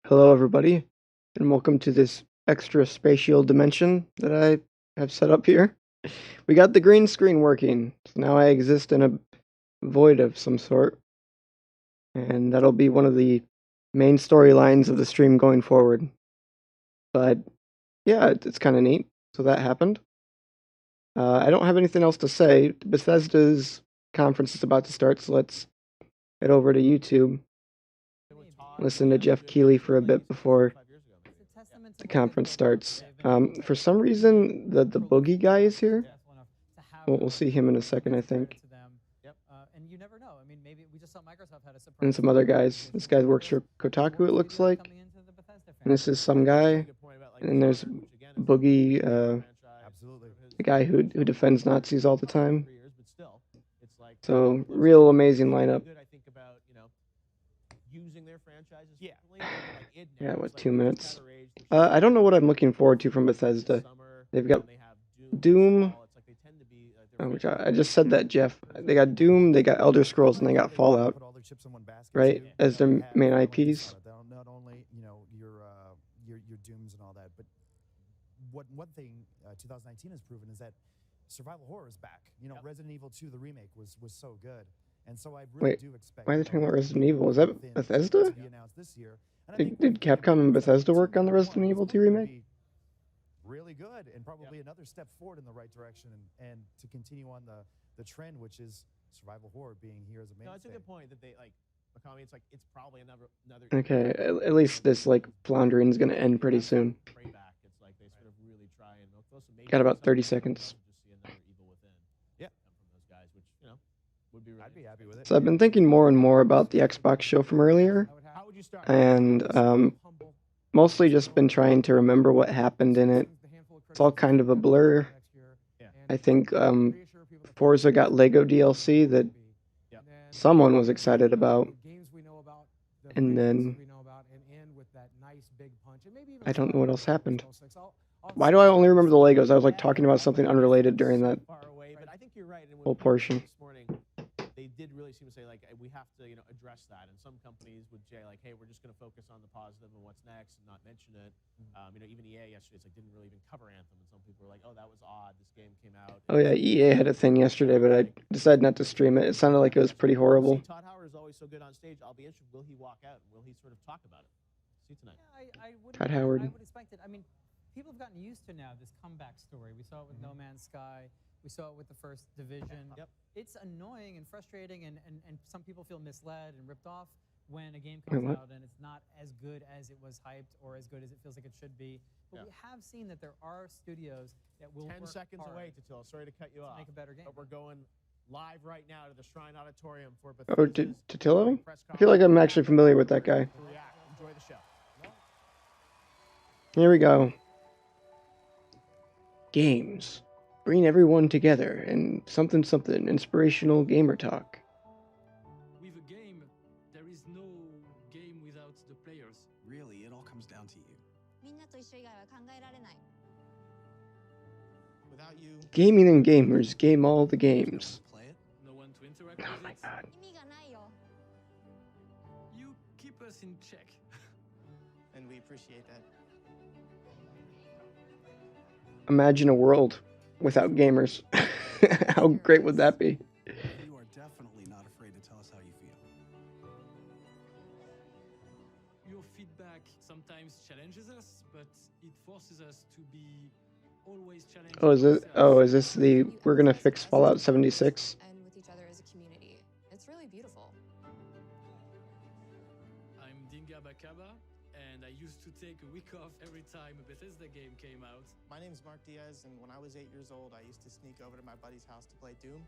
Hello, everybody, and welcome to this extra spatial dimension that I have set up here. We got the green screen working, so now I exist in a void of some sort, and that'll be one of the main storylines of the stream going forward. But yeah, it's kind of neat. So that happened. I don't have anything else to say. Bethesda's conference is about to start, so let's head over to YouTube, listen to Jeff Keighley for a bit before the conference starts. For some reason, the boogie guy is here. We'll see him in a second, I think. And some other guys. This guy works for Kotaku, it looks like. And this is some guy. And then there's Boogie, the guy who defends Nazis all the time. So, real amazing lineup. Yeah, what, 2 minutes? I don't know what I'm looking forward to from Bethesda. They've got Doom, which I just said that, Jeff. They got Doom, they got Elder Scrolls, and they got Fallout, right? As their main IPs. Not only your Dooms and all that, but one thing 2019 has proven is that survival horror is back. Resident Evil 2, the remake, was so good, and so I really do expect. Why are they talking about Resident Evil? Is that Bethesda? Did Capcom and Bethesda work on the Resident Evil 2 remake? Really good, and probably another step forward in the right direction, and to continue on the trend, which is survival horror being here as a mainstay. No, it's a good point that they it's probably another. Okay, at least this floundering is gonna end pretty soon. It's like they sort of really try and got about 30 seconds. Yeah, from those guys, which would be really. I'd be happy with it. So I've been thinking more and more about the Xbox show from earlier, and mostly just been trying to remember what happened in it. It's all kind of a blur. I think Forza got Lego DLC that someone was excited about, and then I don't know what else happened. Why do I only remember the Legos? I was talking about something unrelated during that whole portion. They did really seem to say we have to address that, and some companies would say hey, we're just going to focus on the positive and what's next and not mention it. Even EA yesterday didn't really even cover Anthem, and some people were like, oh, that was odd, this game came out. Oh yeah, EA had a thing yesterday, but I decided not to stream it. It sounded like it was pretty horrible. Todd Howard is always so good on stage. I'll be interested. Will he walk out? Will he sort of talk about it? See tonight. Todd Howard. I would expect it. I mean, people have gotten used to now this comeback story. We saw it with No Man's Sky. We saw it with the first Division. Yep. It's annoying and frustrating, and some people feel misled and ripped off when a game comes out and it's not as good as it was hyped or as good as it feels like it should be. But we have seen that there are studios that will 10 seconds away, Tatil. Sorry to cut you off. Make a better game. But we're going live right now to the Shrine Auditorium for Bethesda. Oh, Tatillo? I feel like I'm actually familiar with that guy. Enjoy the show. Here we go. Games. Bring everyone together in something inspirational gamer talk. With a game, there is no game without the players. Really, it all comes down to you. Without you, Gaming and gamers game all the games. Play it? No one to interact Oh with my it. god. You keep us in check. and we appreciate that. Imagine a world without gamers. How great would that be? You are definitely not afraid to tell us how you feel. Your feedback sometimes challenges us, but it forces us to be always challenging. Is this the we're gonna fix Fallout 76? And with each other as a community. It's really beautiful. I'm Dinga Bakaba, and I used to take a week off every time a Bethesda game came out. My name's Mark Diaz, and when I was 8 years old, I used to sneak over to my buddy's house to play Doom.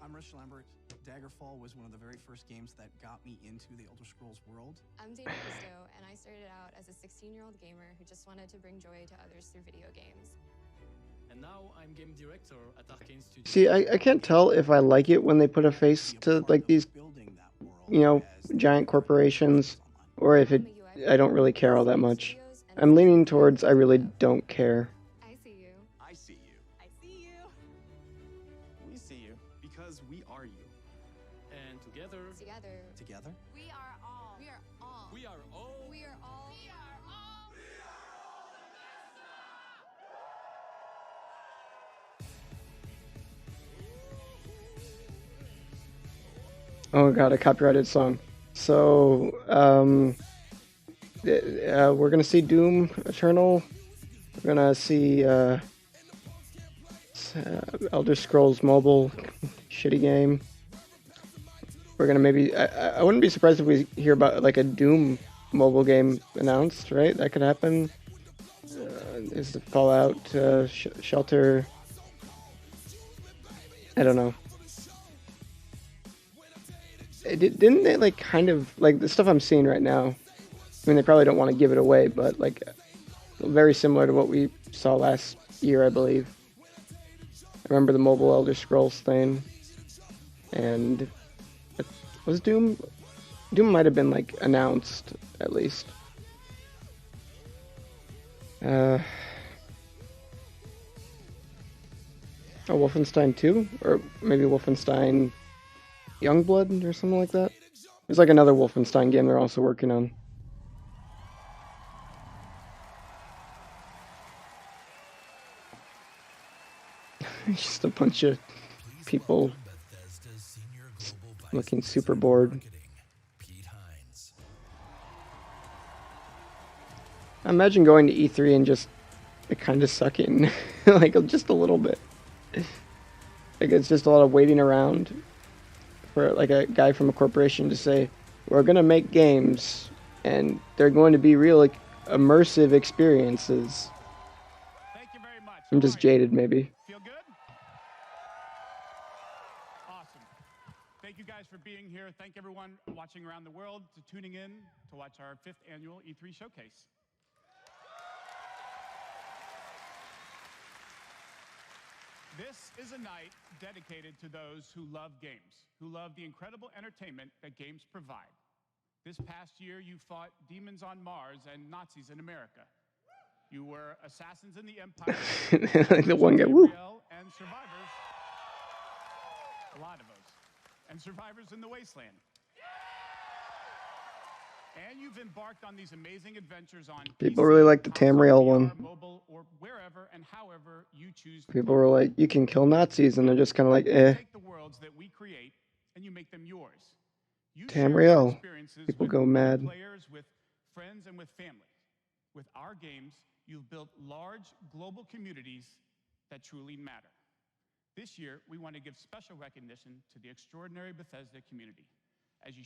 I'm Rich Lambert. Daggerfall was one of the very first games that got me into the Elder Scrolls world. I'm Dana Bristow, and I started out as a 16-year-old gamer who just wanted to bring joy to others through video games. And now I'm game director at Arcane Studios. See, I can't tell if I like it when they put a face to these, giant corporations, or if I don't really care all that much. I'm leaning towards I really don't care. I see you. I see you. I see you. We see you. Because we are you. And together, Together. Together? We are all. We are all. we are all Oh god, a copyrighted song. So, we're gonna see Doom Eternal. We're gonna see Elder Scrolls Mobile, shitty game. We're gonna maybe. I wouldn't be surprised if we hear about like a Doom mobile game announced. Right, that could happen. Is the Fallout Shelter? I don't know. Didn't they like kind of like the stuff I'm seeing right now? I mean, they probably don't want to give it away, but like very similar to what we saw last year, I believe. I remember the mobile Elder Scrolls thing, and was Doom? Doom might have been like announced at least. Oh, Wolfenstein 2, or maybe Wolfenstein Youngblood or something like that. There's like another Wolfenstein game they're also working on. Just a bunch of people looking super bored. I imagine going to E3 and just kind of sucking, like just a little bit. Like it's just a lot of waiting around for like a guy from a corporation to say, "We're gonna make games, and they're going to be real like immersive experiences." Thank you very much. I'm just jaded, maybe. Feel good? Awesome. Thank you guys for being here. Thank everyone watching around the world to tuning in to watch our 5th annual E3 showcase. This is a night dedicated to those who love games, who love the incredible entertainment that games provide. This past year, you fought demons on Mars and Nazis in America. You were assassins in the Empire, Like the one guy, woo. and survivors. A lot of us. And survivors in the wasteland. And you've embarked on these amazing adventures on People PC, really like the console, Tamriel VR, one. mobile, or wherever and however you choose to People play. were like, "You can kill Nazis," and they're just kind of like, "Eh." You take the worlds that we create and you make them yours. You share your Tamriel. experiences People with go other mad. players, with friends, and with families. With our games, you've built large global communities that truly matter. This year, we want to give special recognition to the extraordinary Bethesda community. As you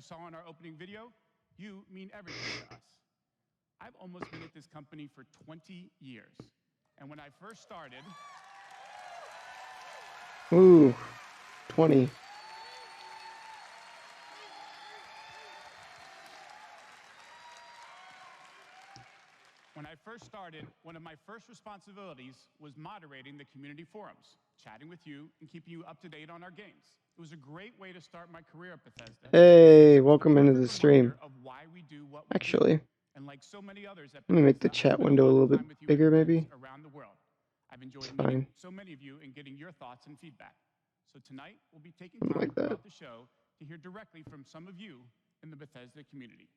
saw in our opening video, you mean everything to us. I've almost been at this company for 20 years. And when I first started, Ooh, 20. one of my first responsibilities was moderating the community forums, chatting with you, and keeping you up to date on our games. It was a great way to start my career at Bethesda. Hey, welcome into the stream. Of why we do what we Actually, do. And like so many others at let me make the Bethesda, I chat spent window a lot little of bit time with you at bigger, events maybe. around the world. I've enjoyed It's meeting fine. so many of you and getting your thoughts and feedback. So tonight, we'll be taking Something time like that. throughout the show to hear directly from some of you in the Bethesda community.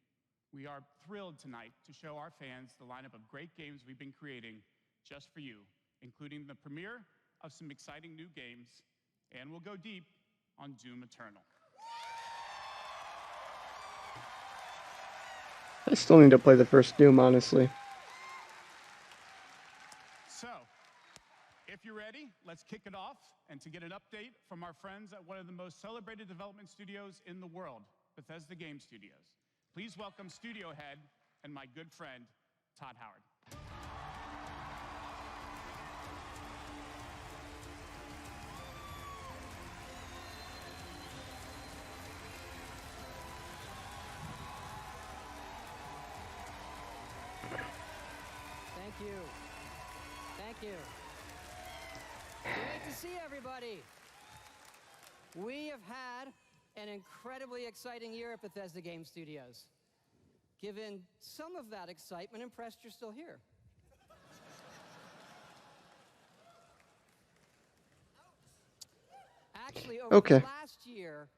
We are thrilled tonight to show our fans the lineup of great games we've been creating just for you, including the premiere of some exciting new games, and we'll go deep on Doom Eternal. I still need to play the first Doom, honestly. So, if you're ready, let's kick it off. And to get an update from our friends at one of the most celebrated development studios in the world, Bethesda Game Studios. Please welcome studio head and my good friend, Todd Howard. Thank you. Thank you. Great to see everybody. We have had an incredibly exciting year at Bethesda Game Studios. Given some of that excitement, impressed you're still here. Actually, over Okay. the last year,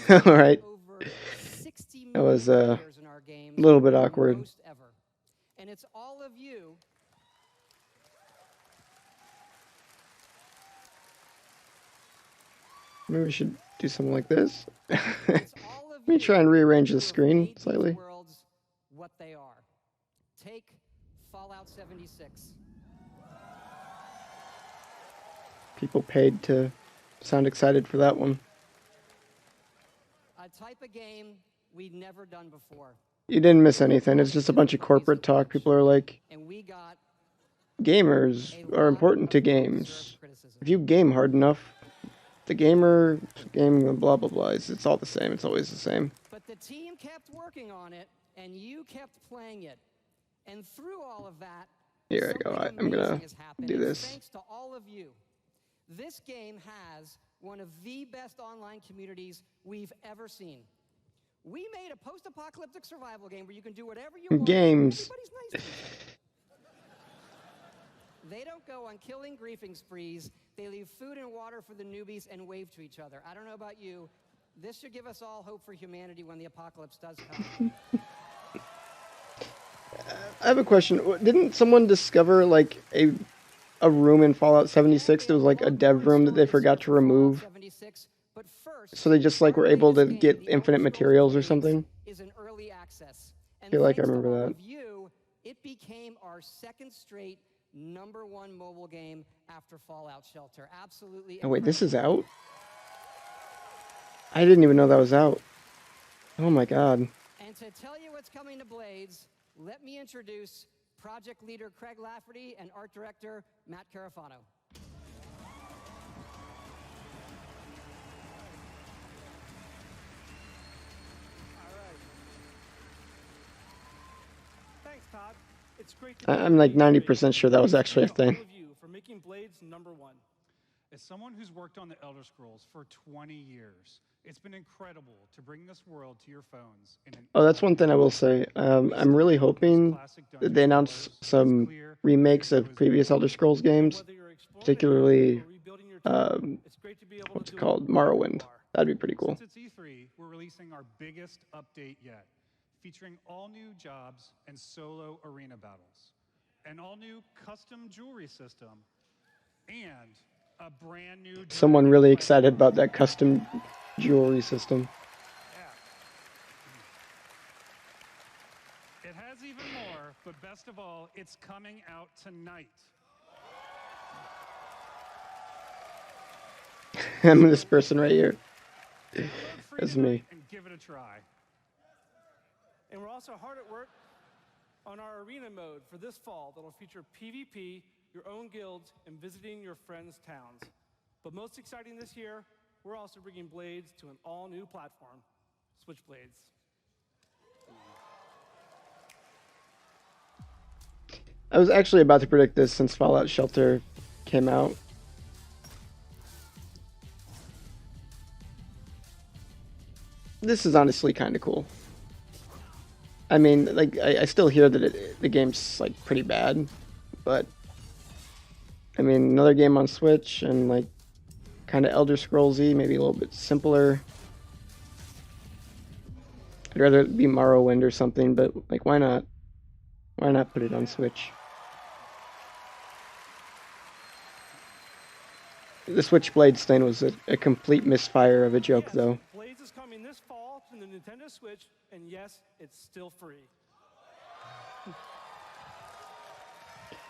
All right. over 60 That was million players in our games, a little bit the awkward. most ever. And it's all of you. Maybe we should do something like this. It's all of Let me try and you rearrange the who have screen made these slightly. worlds what they are. Take Fallout 76. People paid to sound excited for that one. A type of game we'd never done before. You didn't miss anything. It's just a bunch of corporate talk. People are like, And we got gamers are important to games. If you game hard enough, the gamer game blah blah blah. It's all the same. It's always the same. But the team kept working on it, and you kept playing it. And through all of that, Here I go. I'm gonna do this. Thanks to all of you. This game has one of the best online communities we've ever seen. We made a post-apocalyptic survival game where you can do whatever you want. Games. Everybody's nice to each other. They don't go on killing griefing sprees. They leave food and water for the newbies and wave to each other. I don't know about you. This should give us all hope for humanity when the apocalypse does come. I have a question. Didn't someone discover like a room in Fallout 76 that was like a dev room that they forgot to remove? So they just like were able to get infinite materials or something? I feel like I remember that. It became our second straight #1 mobile game after Fallout Shelter. Absolutely. Oh wait, this is out? I didn't even know that was out. Oh my god. And to tell you what's coming to Blades, let me introduce project leader Craig Lafferty and art director Matt Carafano. Thanks, Todd. It's great to I'm like 90% sure that was actually a thing. for making Blades #1. As someone who's worked on the Elder Scrolls for 20 years, it's been incredible to bring this world to your phones. Oh, that's one thing I will say. I'm really hoping that they announce some remakes of previous Elder Scrolls games, particularly, what's it called? Morrowind. That'd be pretty cool. Since it's E3, we're releasing our biggest update yet, featuring all new jobs and solo arena battles, an all new custom jewelry system, and a brand new... Someone really excited about that custom jewelry system. It has even more, but best of all, it's coming out tonight. I'm this person right here. That's me. And give it a try. And we're also hard at work on our arena mode for this fall that'll feature PvP, your own guilds, and visiting your friends' towns. But most exciting this year, we're also bringing Blades to an all-new platform, Switchblades. I was actually about to predict this since Fallout Shelter came out. This is honestly kind of cool. I mean, like, I still hear that the game's, like, pretty bad, but, I mean, another game on Switch, and, like, kind of Elder Scrolls-y, maybe a little bit simpler. I'd rather it be Morrowind or something, but, like, why not? Why not put it on Switch? The Switchblades thing was a complete misfire of a joke, though. Blades is coming this fall to the Nintendo Switch, and yes, it's still free.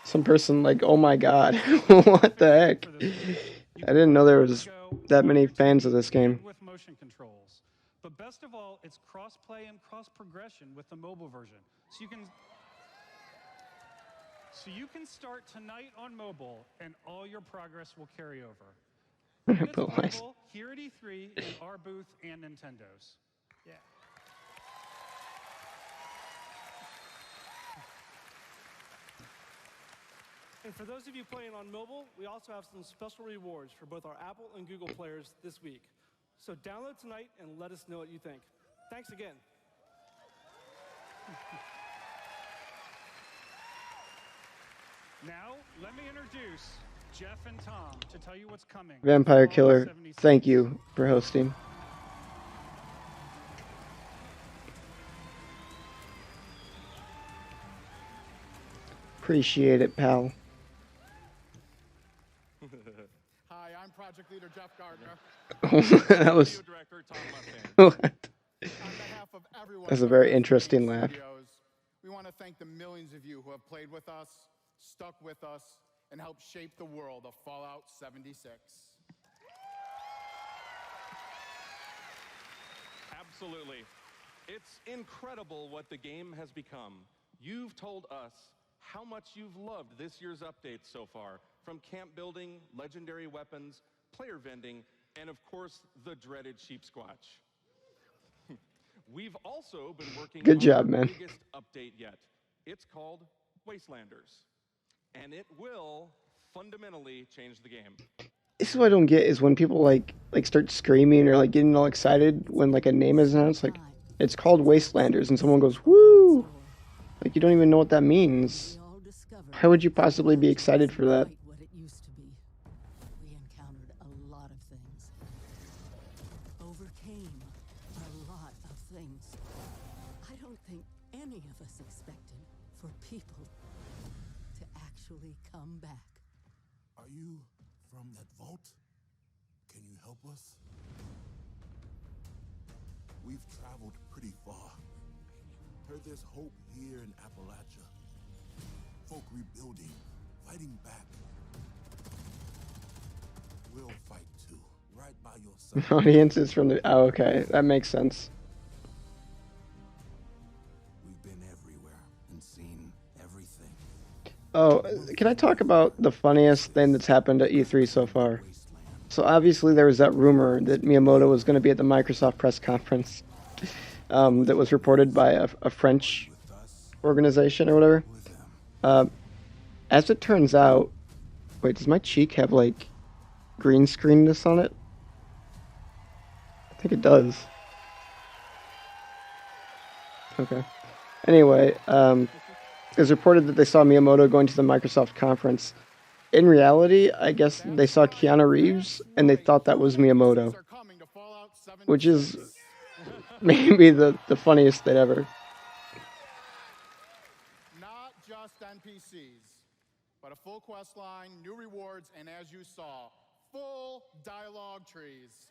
Some person like, oh my god, what the heck? I didn't know there was that many fans of this game. With motion controls. But best of all, it's cross-play and cross-progression with the mobile version. So you can start tonight on mobile, and all your progress will carry over. It's available here at E3 in our booth and Nintendo's. Yeah. And for those of you playing on mobile, we also have some special rewards for both our Apple and Google players this week. So download tonight and let us know what you think. Thanks again. Now, let me introduce Jeff and Tom to tell you what's coming. Vampire Killer, thank you for hosting. Appreciate it, pal. Hi, I'm Project Leader Jeff Gardner. That was. What? That's a very interesting laugh. We want to thank the millions of you who have played with us, stuck with us, and helped shape the world of Fallout 76. Absolutely. It's incredible what the game has become. You've told us how much you've loved this year's updates so far, from camp building, legendary weapons, player vending, and of course, the dreaded sheep squatch. We've also been working Good on job, our man. biggest update yet. It's called Wastelanders, and it will fundamentally change the game. This is what I don't get is when people like start screaming or like getting all excited when like a name is announced. Like it's called Wastelanders, and someone goes woo. Like you don't even know what that means. How would you possibly be excited for that? What it used to be. We encountered a lot of things. Overcame a lot of things. I don't think any of us expected for people to actually come back. Are you from that vault? Can you help us? We've traveled pretty far. Heard there's hope here in Appalachia. Folk rebuilding, fighting back. We'll fight too, right by your side. Audience is from the. Oh, okay, that makes sense. We've been everywhere and seen everything. Oh, can I talk about the funniest thing that's happened at E3 so far? So obviously there was that rumor that Miyamoto was going to be at the Microsoft press conference that was reported by a French organization or whatever. As it turns out, wait, does my cheek have like green screenness on it? I think it does. Okay. Anyway, it was reported that they saw Miyamoto going to the Microsoft conference. In reality, I guess they saw Keanu Reeves and they thought that was Miyamoto, which is maybe the funniest thing ever. Not just NPCs, but a full quest line, new rewards, and as you saw, full dialogue trees.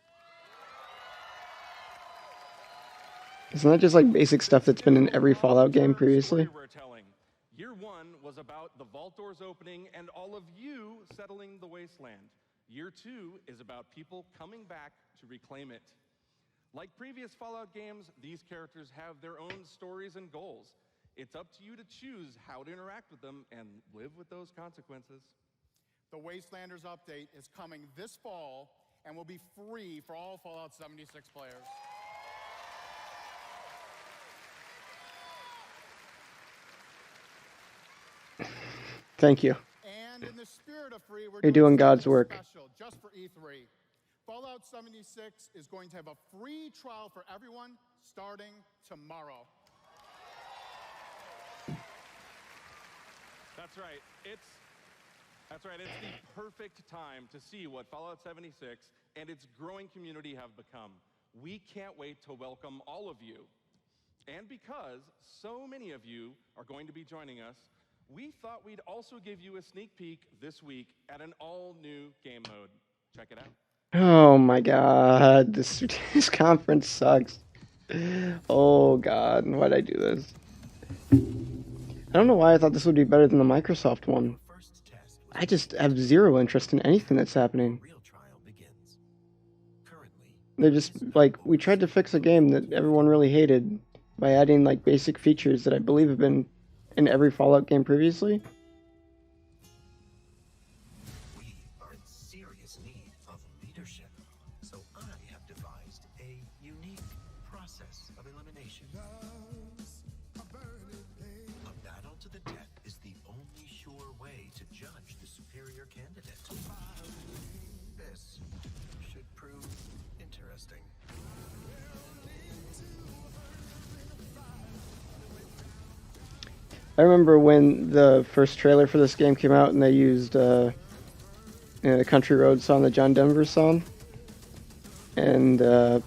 Isn't that just like basic stuff that's been in every Fallout game previously? Year one was about the vault doors opening and all of you settling the wasteland. Year two is about people coming back to reclaim it. Like previous Fallout games, these characters have their own stories and goals. It's up to you to choose how to interact with them and live with those consequences. The Wastelanders update is coming this fall and will be free for all Fallout 76 players. Thank you. And in the spirit of free, we're You're doing God's something work. special just for E3. Fallout 76 is going to have a free trial for everyone starting tomorrow. That's right. It's the perfect time to see what Fallout 76 and its growing community have become. We can't wait to welcome all of you. And because so many of you are going to be joining us, we thought we'd also give you a sneak peek this week at an all-new game mode. Check it out. Oh my god, this conference sucks. Oh god, why'd I do this? I don't know why I thought this would be better than the Microsoft one. I just have zero interest in anything that's happening. They're just, like, we tried to fix a game that everyone really hated by adding, like, basic features that I believe have been in every Fallout game previously. We are in serious need of leadership, so I have devised a unique process of elimination. A battle to the death is the only sure way to judge the superior candidate. This should prove interesting. I remember when the first trailer for this game came out and they used the Country Road song, the John Denver song, and then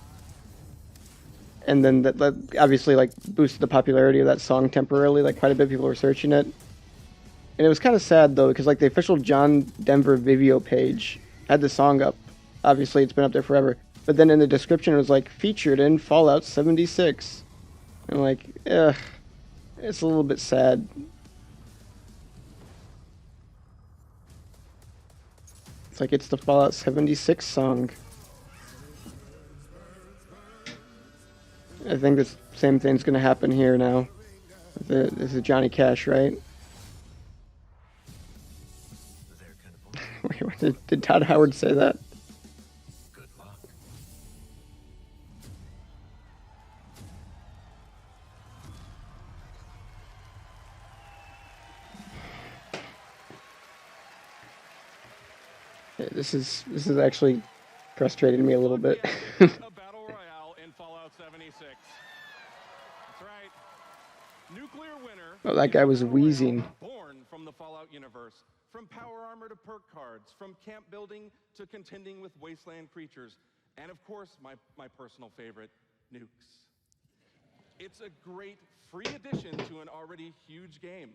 that obviously like boosted the popularity of that song temporarily. Like quite a bit of people were searching it, and it was kind of sad though because like the official John Denver Vimeo page had the song up. Obviously, it's been up there forever, but then in the description it was like featured in Fallout 76. I'm like, ugh, it's a little bit sad. It's like it's the Fallout 76 song. I think the same thing's gonna happen here now. This is Johnny Cash, right? Wait, what did Todd Howard say that? Yeah, this is actually frustrating me a little bit. A battle royale in Fallout 76. That's right. Nuclear Winter. Oh, that guy was wheezing. Born from the Fallout universe. From power armor to perk cards, from camp building to contending with wasteland creatures, and of course, my personal favorite, nukes. It's a great free addition to an already huge game.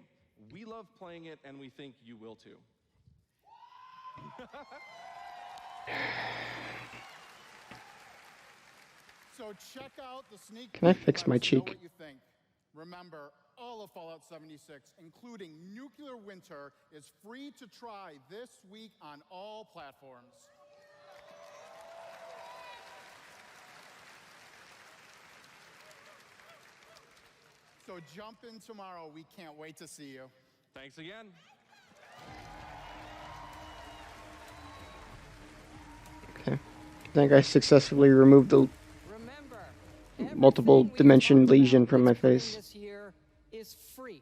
We love playing it, and we think you will too. So check out the sneak peek. Can I fix my Let us know cheek? what you think. Remember, all of Fallout 76, including Nuclear Winter, is free to try this week on all platforms. So jump in tomorrow. We can't wait to see you. Thanks again. Okay. I think I successfully removed the multiple dimension lesion from my face. This year is free.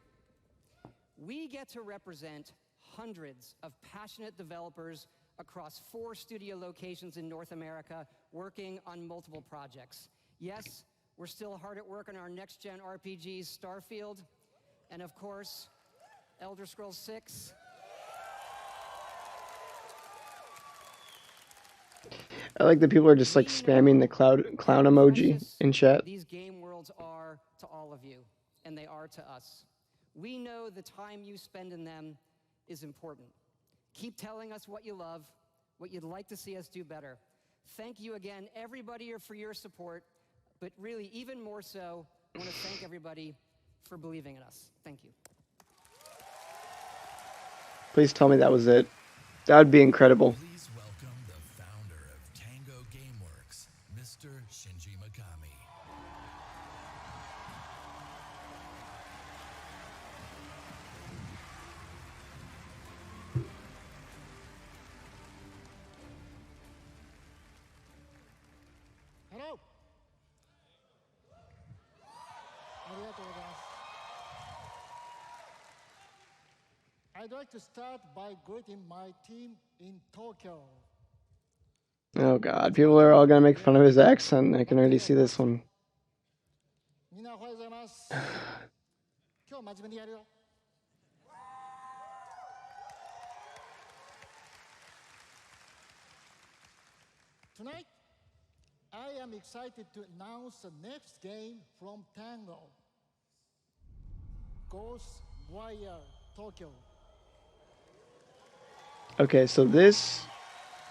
We get to represent hundreds of passionate developers across 4 studio locations in North America working on multiple projects. Yes, we're still hard at work on our next-gen RPGs, Starfield, and of course, Elder Scrolls 6. I like that people are just like spamming the clown emoji in chat. These game worlds are to all of you, and they are to us. We know the time you spend in them is important. Keep telling us what you love, what you'd like to see us do better. Thank you again, everybody, for your support, but really, even more so, I want to thank everybody for believing in us. Thank you. Please tell me that was it. That would be incredible. Please welcome the founder of Tango Gameworks, Mr. Shinji Mikami. Hello. I'd like to start by greeting my team in Tokyo. Oh god, people are all gonna make fun of his accent. I can already see this one. みんなおはようございます。今日真面目にやるよ。Tonight, I am excited to announce the next game from Tango. Ghostwire Tokyo. Okay, so this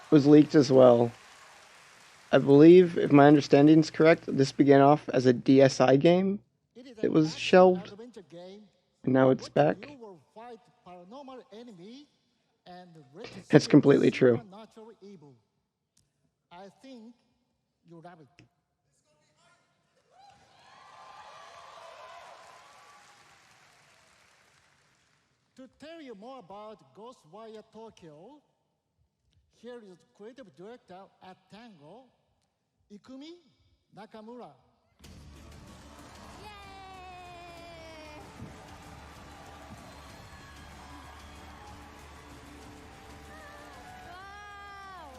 was leaked as well. I believe, if my understanding is correct, this began off as a DSi game. It was shelved, and now it's back. It's completely true. I think you love it. To tell you more about Ghostwire Tokyo, here is creative director at Tango, Ikumi Nakamura.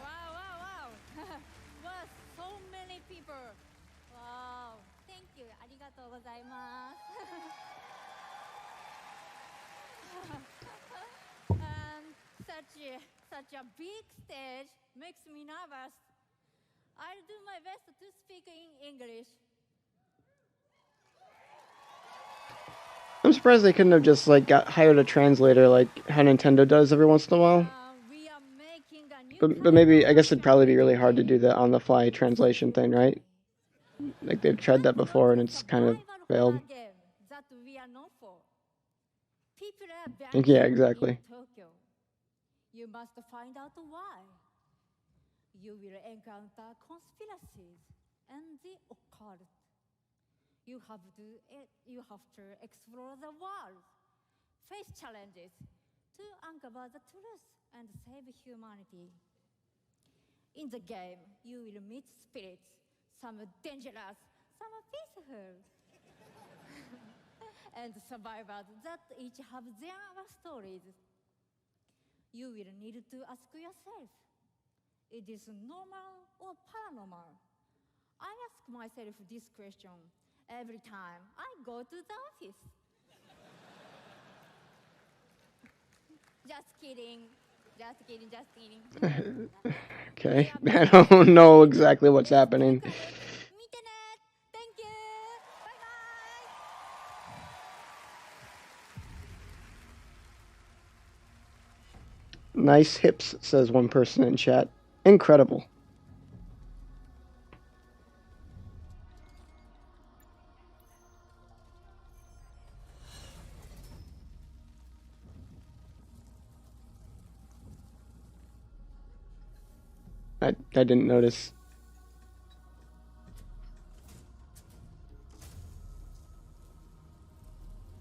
Wow. Was so many people. Wow. Thank you. ありがとうございます。And such a big stage makes me nervous. I'll do my best to speak in English. I'm surprised they couldn't have just like hired a translator like how Nintendo does every once in a while. But maybe I guess it'd probably be really hard to do the on the fly translation thing, right? Like they've tried that before and it's kind of failed. Game that we are known for. People are Yeah, vanishing exactly. in Tokyo. You must find out why. You will encounter conspiracies and the occult. You have to explore the world, face challenges to uncover the truth and save humanity. In the game, you will meet spirits, some dangerous, some peaceful, and survivors that each have their stories. You will need to ask yourself, is this normal or paranormal? I ask myself this question every time I go to the office. Just kidding. Just kidding, just kidding. Okay. I don't know exactly what's happening. Thank you. Bye-bye. Nice hips, says one person in chat. Incredible. I didn't notice.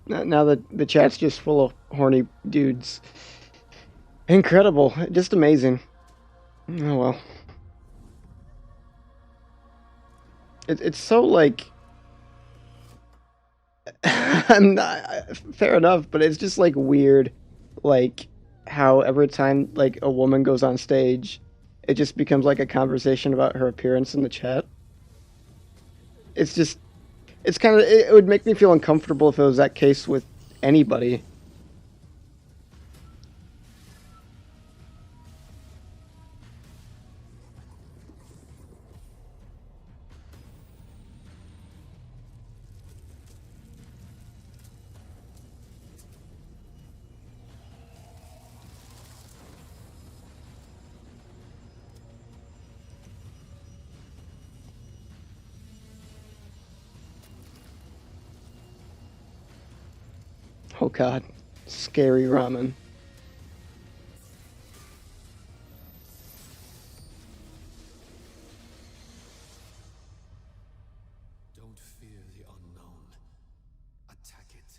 Now the chat's just full of horny dudes. Incredible. Just amazing. Oh well. It's so like I'm not fair enough, but it's just like weird, like how every time like a woman goes on stage, it just becomes like a conversation about her appearance in the chat. It's just, it's kind of, it would make me feel uncomfortable if it was that case with anybody. Oh god, scary ramen. Don't fear the unknown. Attack it.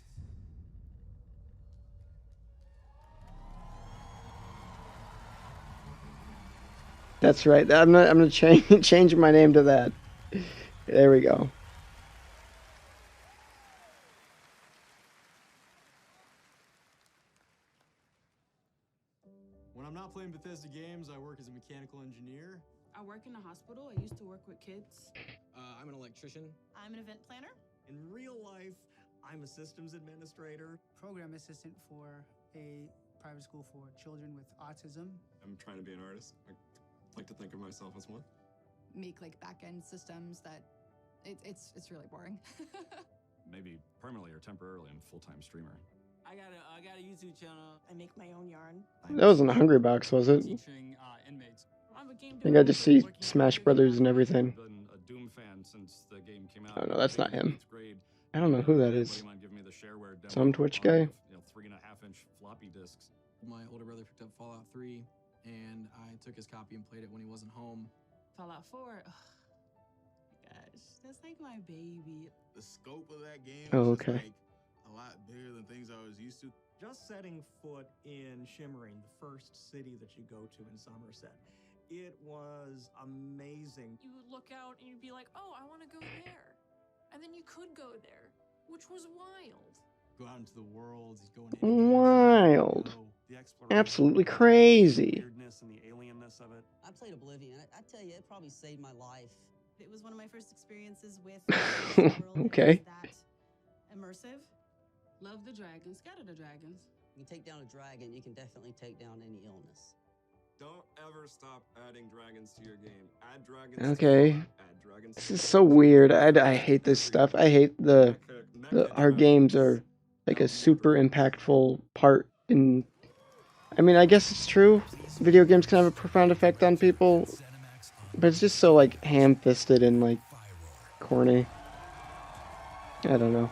That's right. I'm gonna change my name to that. There we go. When I'm not playing Bethesda games, I work as a mechanical engineer. I work in a hospital. I used to work with kids. I'm an electrician. I'm an event planner. In real life, I'm a systems administrator. Program assistant for a private school for children with autism. I'm trying to be an artist. I like to think of myself as one. Make like back-end systems that it's really boring. Maybe permanently or temporarily I'm a full-time streamer. I got a YouTube channel. I make my own yarn. That wasn't a Hungry Box, was it? Teaching inmates. I'm a game I think I just see Smash Brothers and everything. I've been a Doom fan since the game came out. Oh no, that's not him. Grade. I don't know who that is. Some Twitch guy? 3.5-inch floppy disks. My older brother picked up Fallout 3, and I took his copy and played it when he wasn't home. Fallout 4. Ugh. Gosh, that's like my baby. The scope of that game Oh, was just, okay. like, a lot bigger than things I was used to. Just setting foot in Shimmering, the first city that you go to in Somerset, it was amazing. You would look out and you'd be like, oh, I want to go there. And then you could go there, which was wild. Go out into the world, go into Wild. Absolutely crazy. weirdness and the alienness of it. I played Oblivion. I tell you, it probably saved my life. It was one of my first experiences with the world. Okay. That immersive. Love the dragons. Scatter the dragons. You can take down a dragon, you can definitely take down any illness. Don't ever stop adding dragons to your game. Add dragons. Okay. Add dragons. This is so weird. I hate this stuff. I hate our games are like a super impactful part in I mean, I guess it's true. Video games can have a profound effect on people, but it's just so like ham-fisted and like corny. I don't know.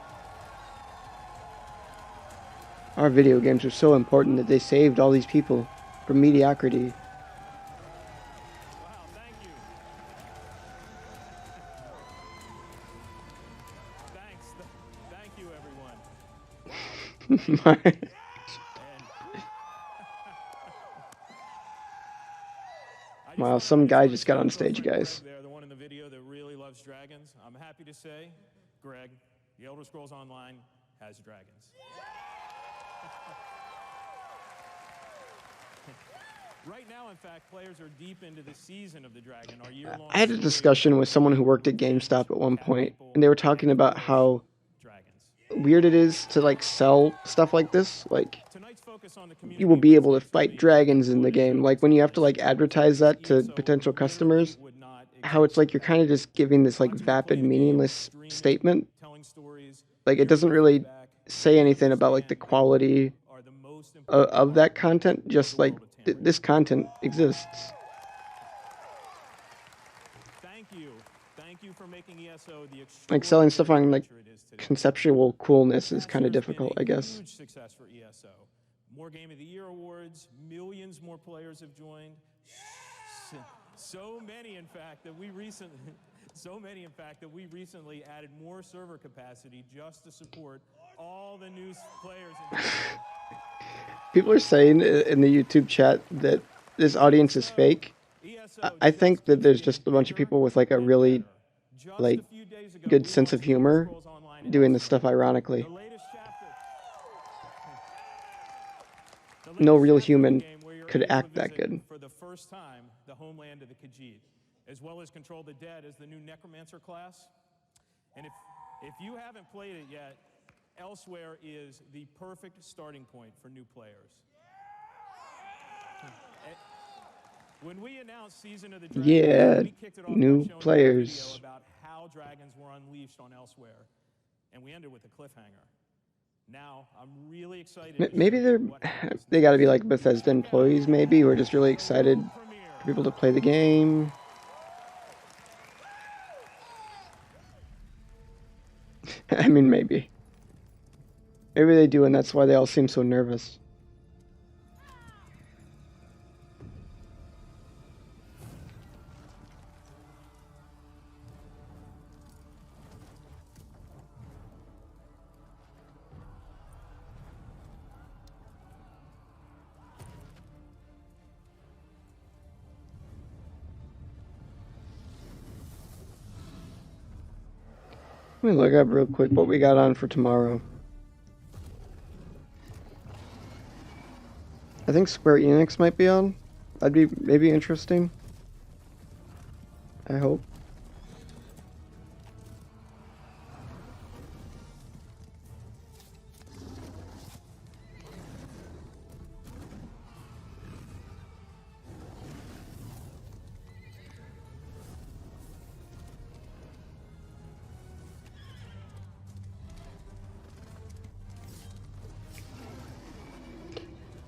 Our video games are so important that they saved all these people from mediocrity. Thank you, everyone. Wow, some guy just got on stage, guys. They're the one in the video that really loves dragons. I'm happy to say, Greg, the Elder Scrolls Online has dragons. Right now, in fact, players are deep into the season of the dragon. Our year-long I had a discussion with someone who worked at GameStop at one point, and they were talking about how weird it is to like sell stuff like this. Like, you will be able to fight dragons in the game. Like when you have to like advertise that to potential customers, how it's like you're kind of just giving this like vapid, meaningless statement. Like it doesn't really say anything about like the quality of that content. Just like this content exists. Thank you for making ESO the Like selling stuff on like conceptual coolness is kind of difficult, I guess. huge success for ESO. More Game of the Year awards, millions more players have joined. So many, in fact, that we recently added more server capacity just to support all the new players. People are saying in the YouTube chat that this audience is fake. I think that there's just a bunch of people with like a really like good sense of humor doing this stuff ironically. No real human could act that good. For the first time, the homeland of the Khajiit, as well as Control the Dead as the new Necromancer class. And if you haven't played it yet, Elsewhere is the perfect starting point for new players. When we announced Season of the Dragon, we kicked it off new by showing players. a video about how dragons were unleashed on Elsewhere, and we ended with a cliffhanger. Now, I'm really excited. Maybe they got to be like Bethesda employees, maybe, who are just really excited for people to play the game. I mean, maybe. Maybe they do, and that's why they all seem so nervous. Let me look up real quick what we got on for tomorrow. I think Square Enix might be on. That'd be maybe interesting. I hope.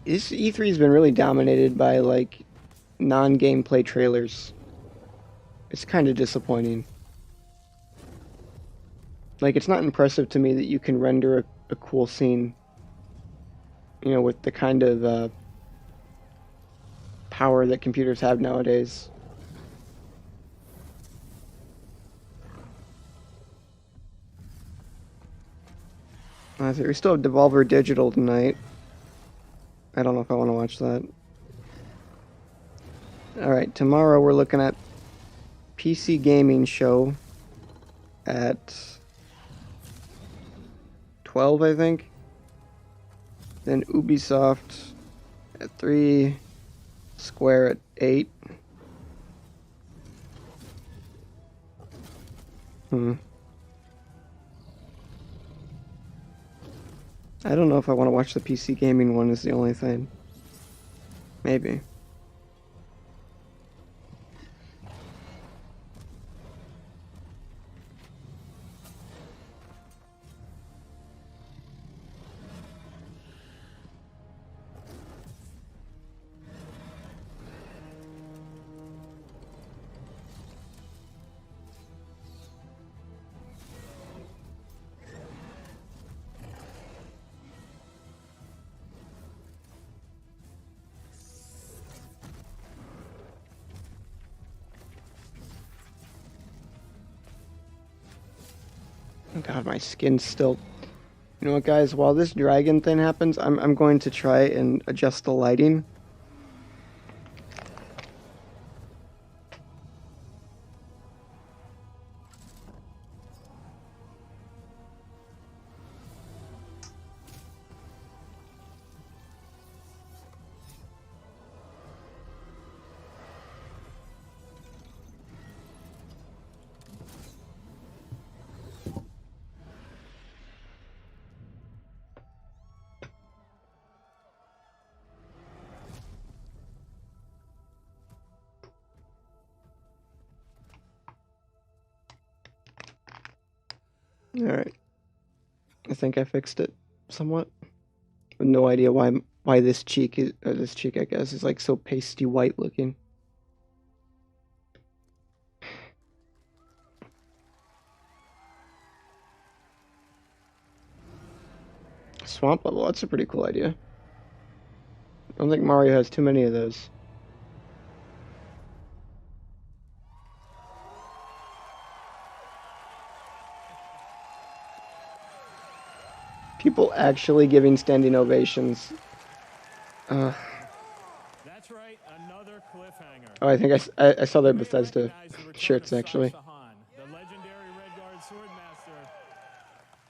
This E3 has been really dominated by like non-gameplay trailers. It's kind of disappointing. Like, it's not impressive to me that you can render a cool scene, you know, with the kind of power that computers have nowadays. We still have Devolver Digital tonight. I don't know if I want to watch that. Alright, tomorrow we're looking at PC Gaming Show at 12, I think. Then Ubisoft at 3. Square at 8. I don't know if I want to watch the PC gaming one is the only thing. Maybe. Oh God, my skin's still. You know what, guys? While this dragon thing happens, I'm going to try and adjust the lighting. Alright. I think I fixed it somewhat. With no idea why this cheek is, or this cheek, I guess, is like so pasty white looking. Swamp level, that's a pretty cool idea. I don't think Mario has too many of those. People actually giving standing ovations. That's right, another cliffhanger. Oh, I think I saw their Bethesda shirts, actually. The legendary Redguard Swordmaster.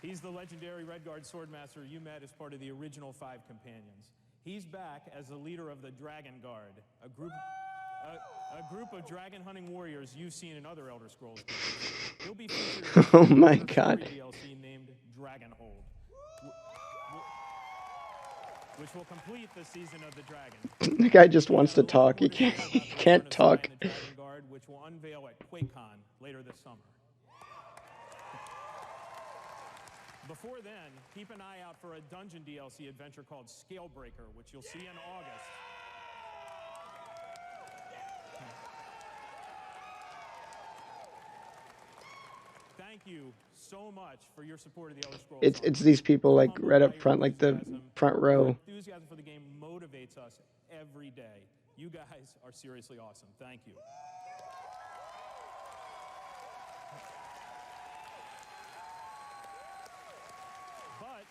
He's the legendary Redguard Swordmaster you met as part of the original 5 companions. He's back as the leader of the Dragon Guard, a group of dragon hunting warriors you've seen in other Elder Scrolls games. He'll be featured Oh in my a God. DLC named Dragonhold, which will complete the season of the dragon. The guy just wants to talk. He can't talk. The Dragon Guard, which will unveil at QuakeCon later this summer. Before then, keep an eye out for a dungeon DLC adventure called Scalebreaker, which you'll see in August. Thank you so much for your support of the Elder Scrolls. It's these people like right up front, like the front row. Enthusiasm for the game motivates us every day. You guys are seriously awesome. Thank you. But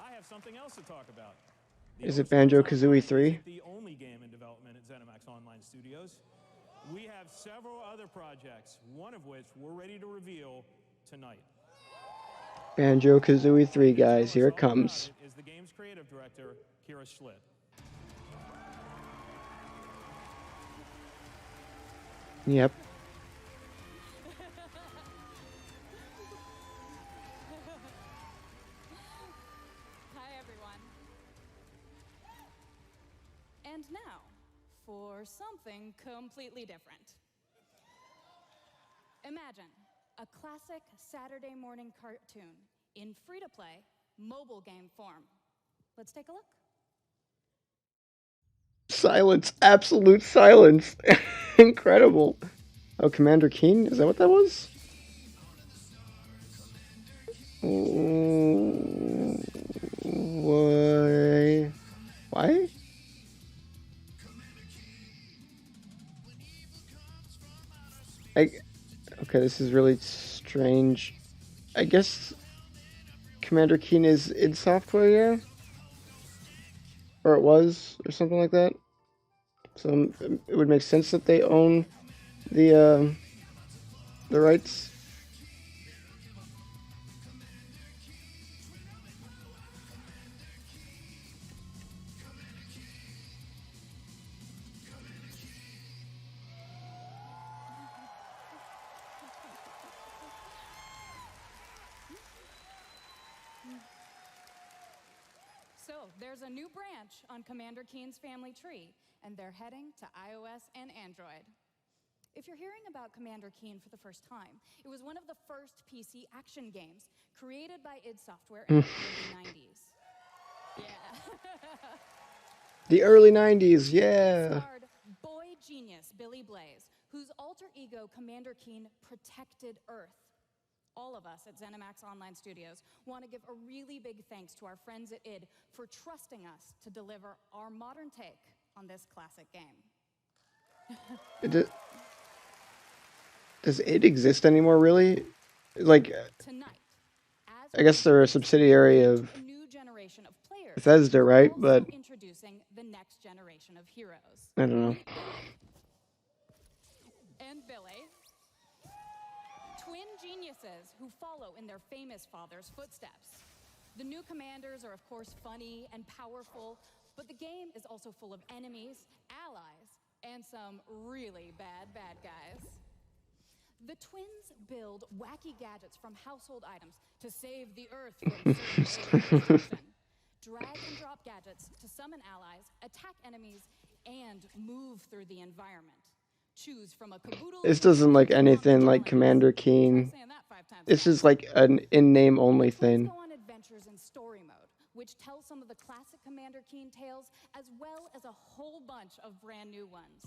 I have something else to talk about. Is it Banjo-Kazooie 3? The only game in development at ZeniMax Online Studios. We have several other projects, one of which we're ready to reveal tonight. Banjo-Kazooie 3, guys. Here it comes. Is the game's creative director, Kira Schlitt. Yep. Hi, everyone. And now, for something completely different. Imagine a classic Saturday morning cartoon in free-to-play mobile game form. Let's take a look. Silence. Absolute silence. Incredible. Oh, Commander Keen? Is that what that was? Why? Why? Okay, this is really strange. I guess Commander Keen is id Software, yeah? Or it was, or something like that. So it would make sense that they own the rights. So, there's a new branch on Commander Keen's family tree, and they're heading to iOS and Android. If you're hearing about Commander Keen for the first time, it was one of the first PC action games created by id Software in the early 90s. Yeah. The early 90s, yeah. Starred boy genius Billy Blaze, whose alter ego Commander Keen protected Earth. All of us at ZeniMax Online Studios want to give a really big thanks to our friends at id for trusting us to deliver our modern take on this classic game. Does it exist anymore, really? like, Tonight, as I guess they're a subsidiary of a new generation of players, Bethesda, right? also But introducing the next generation of heroes. I don't know. And Billy, twin geniuses who follow in their famous father's footsteps. The new commanders are, of course, funny and powerful, but the game is also full of enemies, allies, and some really bad guys. The twins build wacky gadgets from household items to save the Earth from certain alien destruction. Drag and drop gadgets to summon allies, attack enemies, and move through the environment. Choose from a caboodle. This doesn't like anything like Commander Keen. This is like an in-name only thing. Go on adventures in story mode, which tells some of the classic Commander Keen tales, as well as a whole bunch of brand new ones.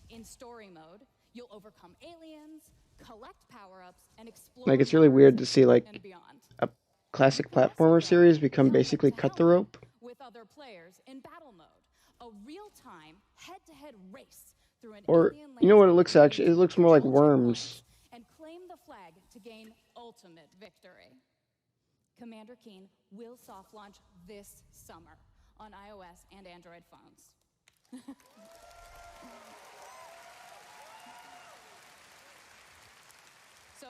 In story mode, you'll overcome aliens, collect power-ups, and explore. Like, it's really weird to see like and beyond. a classic platformer series become basically cut the rope. With other players in battle mode, a real-time head-to-head race through an Or alien you know what it looks landscape actually? It looks more like Worms. and claim the flag to gain ultimate victory. Commander Keen will soft launch this summer on iOS and Android phones. So,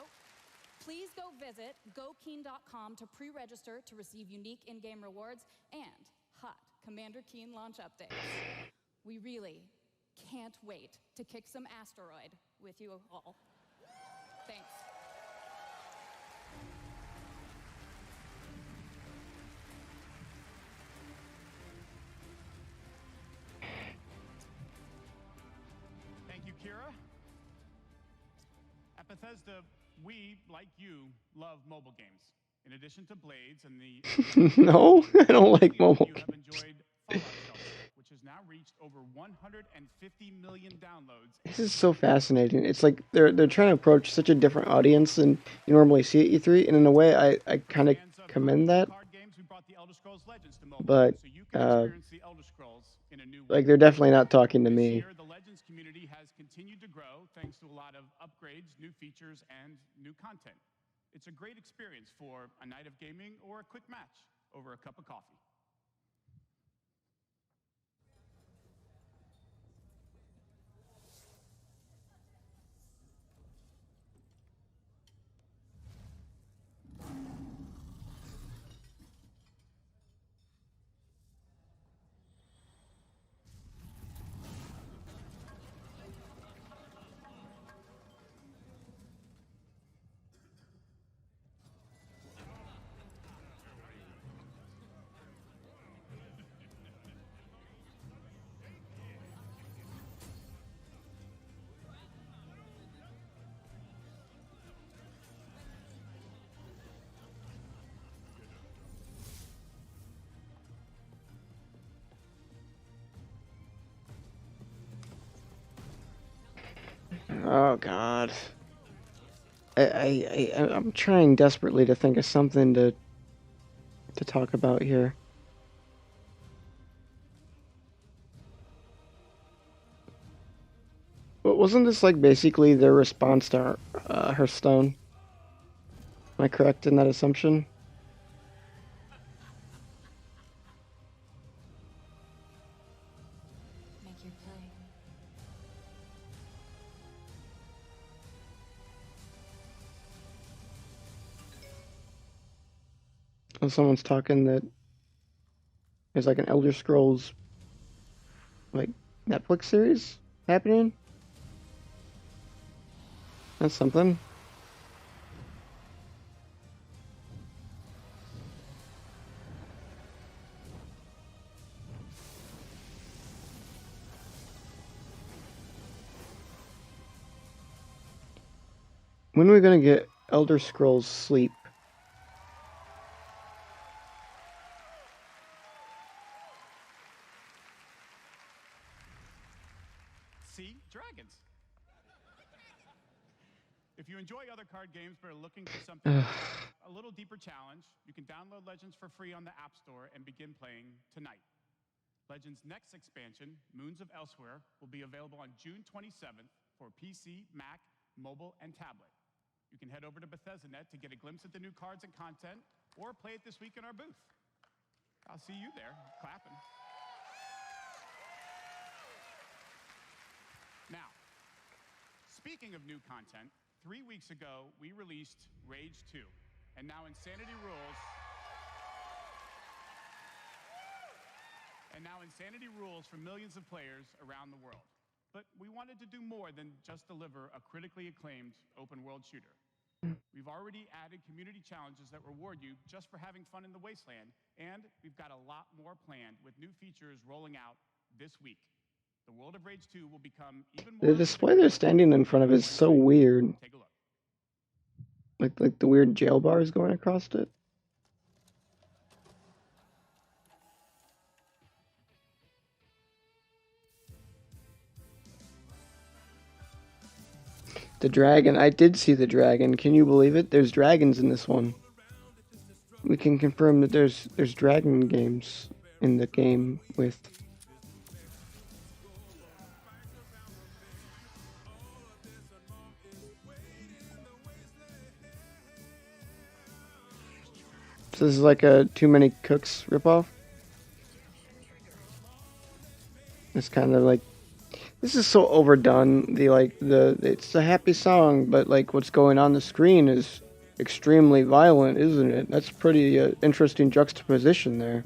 please go visit gokeen.com to pre-register to receive unique in-game rewards and hot Commander Keen launch updates. We really can't wait to kick some asteroid with you all. Thanks. Thank you, Kira. At Bethesda, we, like you, love mobile games. In addition to Blades and the No, I don't like mobile you have enjoyed Fallout Shelter, which has now reached over 150 million downloads. This is so fascinating. It's like they're trying to approach such a different audience than you normally see at E3, and in a way, I kind of commend that. But like they're definitely not talking to me. The Legends community has continued to grow thanks to a lot of upgrades, new features, and new content. It's a great experience for a night of gaming or a quick match over a cup of coffee. Oh God. I'm trying desperately to think of something to talk about here. But wasn't this like basically their response to Hearthstone? Am I correct in that assumption? Make your play. When someone's talking that there's like an Elder Scrolls like Netflix series happening. That's something. When are we gonna get Elder Scrolls Sleep? See? Dragons. If you enjoy other card games but are looking for something a little deeper challenge, you can download Legends for free on the App Store and begin playing tonight. Legends' next expansion, Moons of Elsewhere, will be available on June 27th for PC, Mac, mobile, and tablet. You can head over to Bethesda.net to get a glimpse at the new cards and content, or play it this week in our booth. I'll see you there, clapping. Now, speaking of new content, 3 weeks ago, we released Rage 2, and now Insanity Rules for millions of players around the world. But we wanted to do more than just deliver a critically acclaimed open-world shooter. We've already added community challenges that reward you just for having fun in the wasteland, and we've got a lot more planned with new features rolling out this week. The world of Rage 2 will become even more... The display they're standing in front of is so weird. Take a look. Like the weird jail bars going across it. The dragon. I did see the dragon. Can you believe it? There's dragons in this one. We can confirm that there's dragon games in the game with... So this is like a Too Many Cooks ripoff? It's kind of like... This is so overdone. It's a happy song, but like what's going on the screen is extremely violent, isn't it? That's pretty interesting juxtaposition there.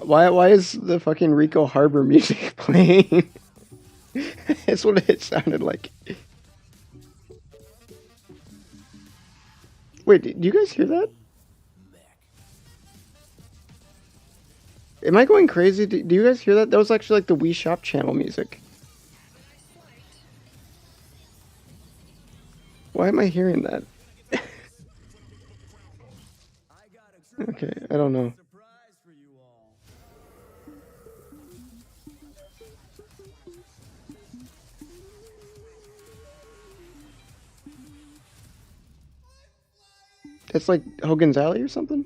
Why is the fucking Rico Harbor music playing? That's what it sounded like. Wait, do you guys hear that? Am I going crazy? Do you guys hear that? That was actually like the Wii Shop channel music. Why am I hearing that? Okay, I don't know. It's like Hogan's Alley or something?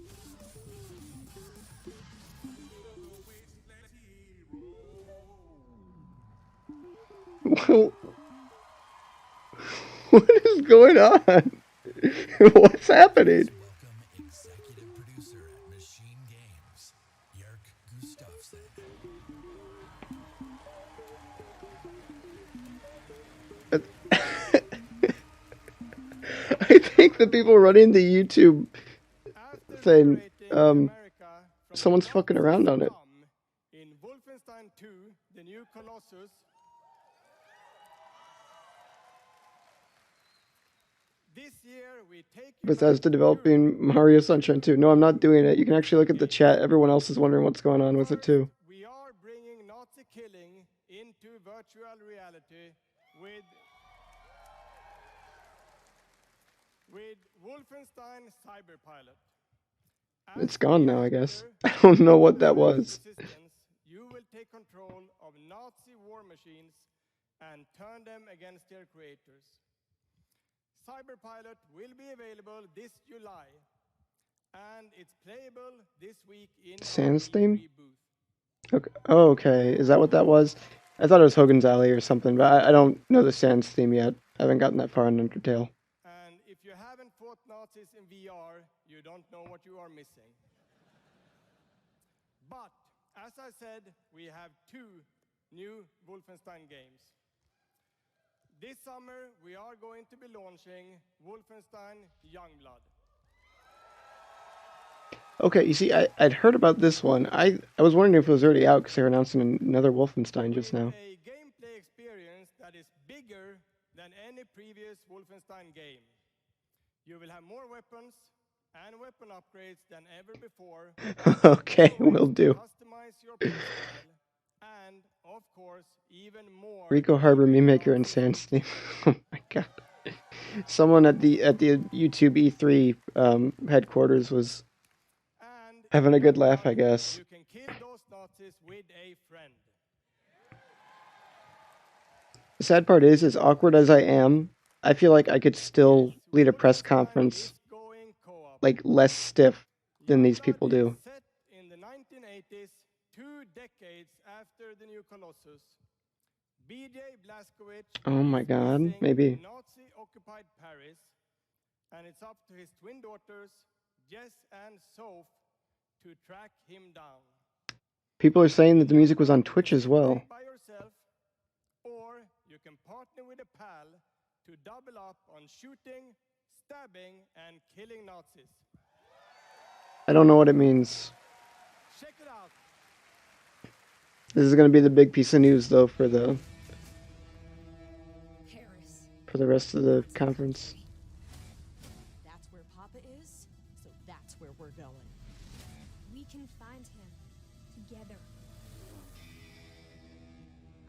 What is going on? What's happening? I think the people running the YouTube thing, someone's fucking around on it. In Wolfenstein 2, the new Colossus, this year we take Bethesda developing Mario Sunshine 2. No, I'm not doing it. You can actually look at the chat. Everyone else is wondering what's going on with it too. We are bringing Nazi killing into virtual reality with Wolfenstein Cyberpilot. It's gone now, I guess. I don't know what that was. You will take control of Nazi war machines and turn them against their creators. Cyberpilot will be available this July, and it's playable this week in Sans theme? Okay. Oh, okay. Is that what that was? I thought it was Hogan's Alley or something, but I don't know the Sans theme yet. I haven't gotten that far in Undertale. And if you haven't fought Nazis in VR, you don't know what you are missing. But, as I said, we have 2 new Wolfenstein games. This summer, we are going to be launching Wolfenstein Youngblood. Okay, you see, I'd heard about this one. I was wondering if it was already out because they were announcing another Wolfenstein just now. A gameplay experience that is bigger than any previous Wolfenstein game. You will have more weapons and weapon upgrades than ever before. Okay, will do. Customize your playstyle, and of course, even more. Rico Harbor Meme Maker and Sans theme. Oh my god. Someone at the YouTube E3 headquarters was having a good laugh, I guess. You can kill those Nazis with a friend. The sad part is, as awkward as I am, I feel like I could still lead a press conference like less stiff than these people do. Set in the 1980s, 2 decades after the new Colossus, B.J. Blazkowicz Oh my is god, missing maybe. in Nazi-occupied Paris, and it's up to his twin daughters, Jess and Soph, to track him down. People are saying that the music was on Twitch as well. By yourself, or you can partner with a pal to double up on shooting, stabbing, and killing Nazis. I don't know what it means. Check it out. This is going to be the big piece of news, though, for the rest of the conference. That's where Papa is, so that's where we're going. We can find him together.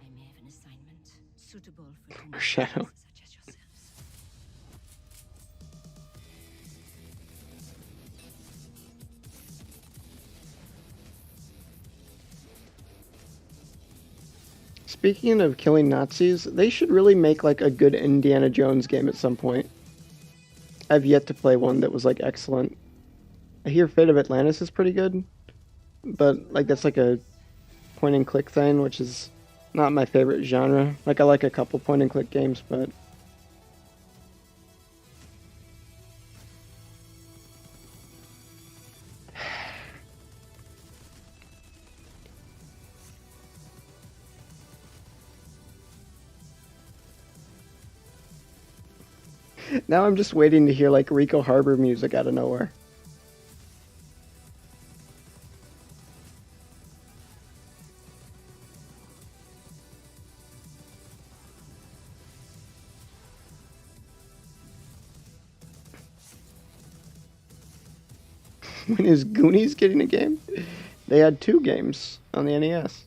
I may have an assignment suitable for Shadow. such as yourselves. Speaking of killing Nazis, they should really make like a good Indiana Jones game at some point. I've yet to play one that was like excellent. I hear Fate of Atlantis is pretty good, but like that's like a point and click thing, which is not my favorite genre. Like I like a couple point and click games, but now I'm just waiting to hear like Rico Harbor music out of nowhere. When is Goonies getting a game? They had 2 games on the NES.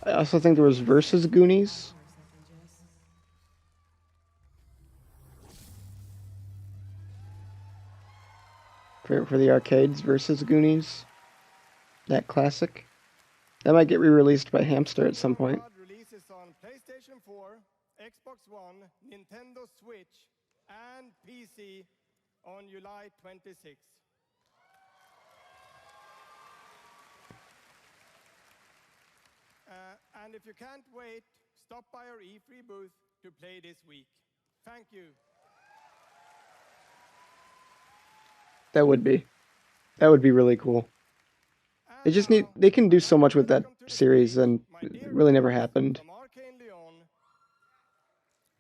I also think there was Versus Goonies. For the arcades, Versus Goonies. That classic. That might get re-released by Hamster at some point. Releases on PlayStation 4, Xbox One, Nintendo Switch, and PC on July 26th. And if you can't wait, stop by our E3 booth to play this week. Thank you. That would be really cool. They can do so much with that series, and it really never happened.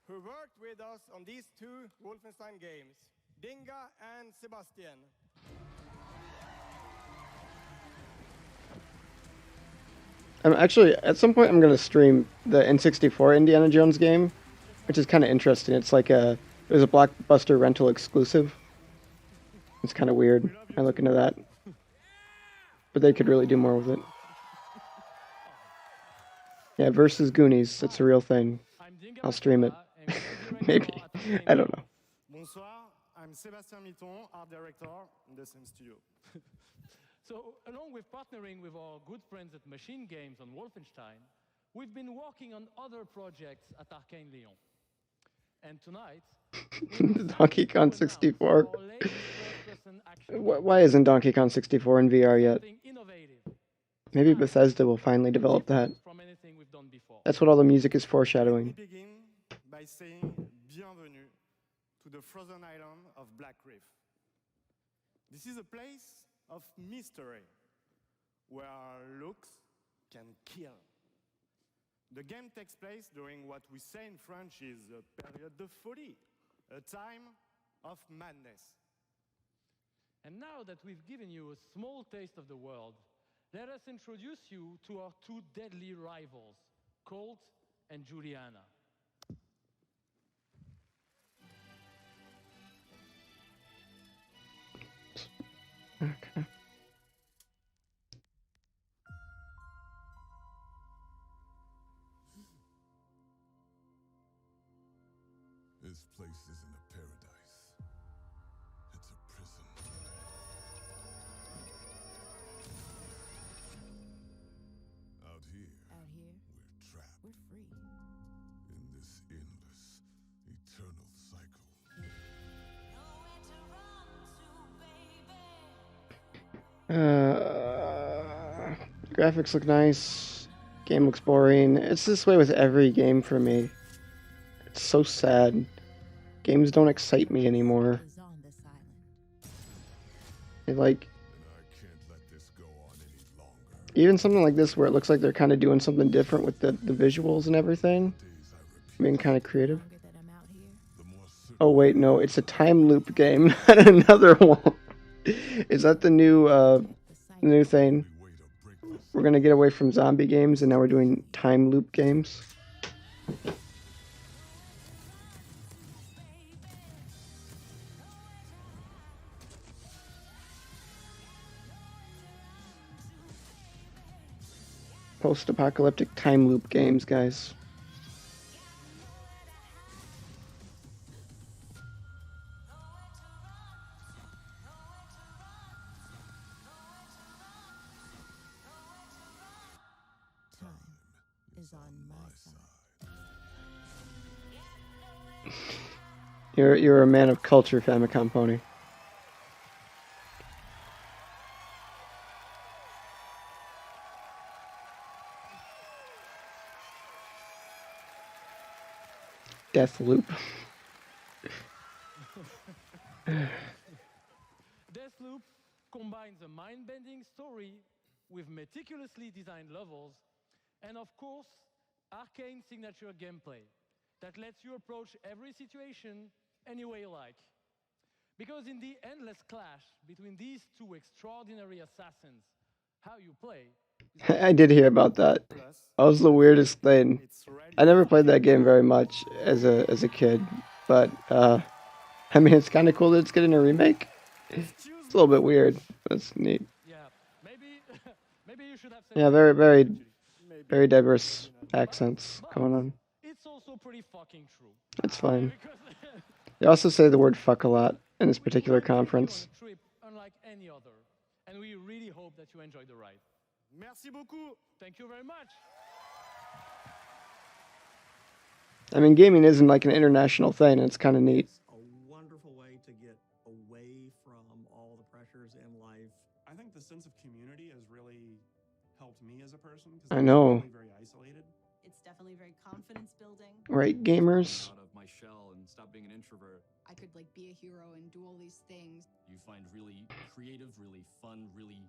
Who worked with us on these 2 Wolfenstein games, Dinga and Sebastian. Actually, at some point I'm going to stream the N64 Indiana Jones game, which is kind of interesting. It's like it was a Blockbuster rental exclusive. It's kind of weird. I look into that. But they could really do more with it. Yeah, Versus Goonies. It's a real thing. I'll stream it. Maybe. I don't know. Bonsoir, I'm Sébastien Mitton, art director in the same studio. So, along with partnering with our good friends at Machine Games on Wolfenstein, we've been working on other projects at Arcane Lyon. And tonight, Donkey Kong 64. Why isn't Donkey Kong 64 in VR yet? Maybe Bethesda will finally develop that. That's what all the music is foreshadowing. Let me begin by saying bienvenue to the frozen island of Black Reef. This is a place of mystery, where looks can kill. The game takes place during what we say in French is a période de folie, a time of madness. And now that we've given you a small taste of the world, let us introduce you to our 2 deadly rivals, Colt and Juliana. Okay. This place isn't a paradise. It's a prison. Out here, we're trapped. We're free. In this endless, eternal cycle. Graphics look nice. Game looks boring. It's this way with every game for me. It's so sad. Games don't excite me anymore. They like even something like this where it looks like they're kind of doing something different with the visuals and everything. Being kind of creative. Oh wait, no, it's a time loop game, not another one. Is that the new thing? We're gonna get away from zombie games and now we're doing time loop games. Post-apocalyptic time loop games, guys. Is on my side. You're a man of culture, Famicom Pony. Deathloop. Deathloop combines a mind-bending story with meticulously designed levels and, of course, arcane signature gameplay that lets you approach every situation any way you like. Because in the endless clash between these two extraordinary assassins, how you play... I did hear about that. That was the weirdest thing. I never played that game very much as a kid, but I mean it's kind of cool that it's getting a remake. It's a little bit weird. That's neat. Yeah, very diverse accents going on. It's also pretty fucking true. It's fine. They also say the word fuck a lot in this particular conference. Unlike any other, and we really hope that you enjoy the ride. Merci beaucoup. Thank you very much. I mean, gaming isn't like an international thing, and it's kind of neat. It's a wonderful way to get away from all the pressures in life. I think the sense of community has really helped me as a person. I know. Very isolated. It's definitely very confidence building. Right, gamers? Out of my shell and stop being an introvert. I could like be a hero and do all these things. You find really creative, really fun, really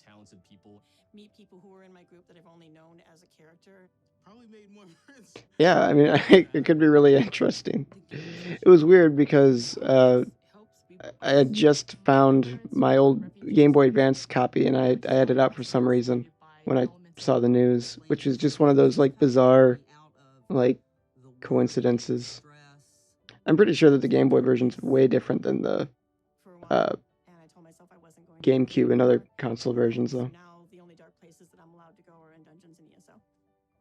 talented people. Meet people who were in my group that I've only known as a character. Probably made more friends. Yeah, I mean, it could be really interesting. It was weird because I had just found my old Game Boy Advance copy, and I had it out for some reason when I saw the news, which is just one of those like bizarre, like coincidences. I'm pretty sure that the Game Boy version's way different than the GameCube and other console versions, though. Now the only dark places that I'm allowed to go are in dungeons and ESO.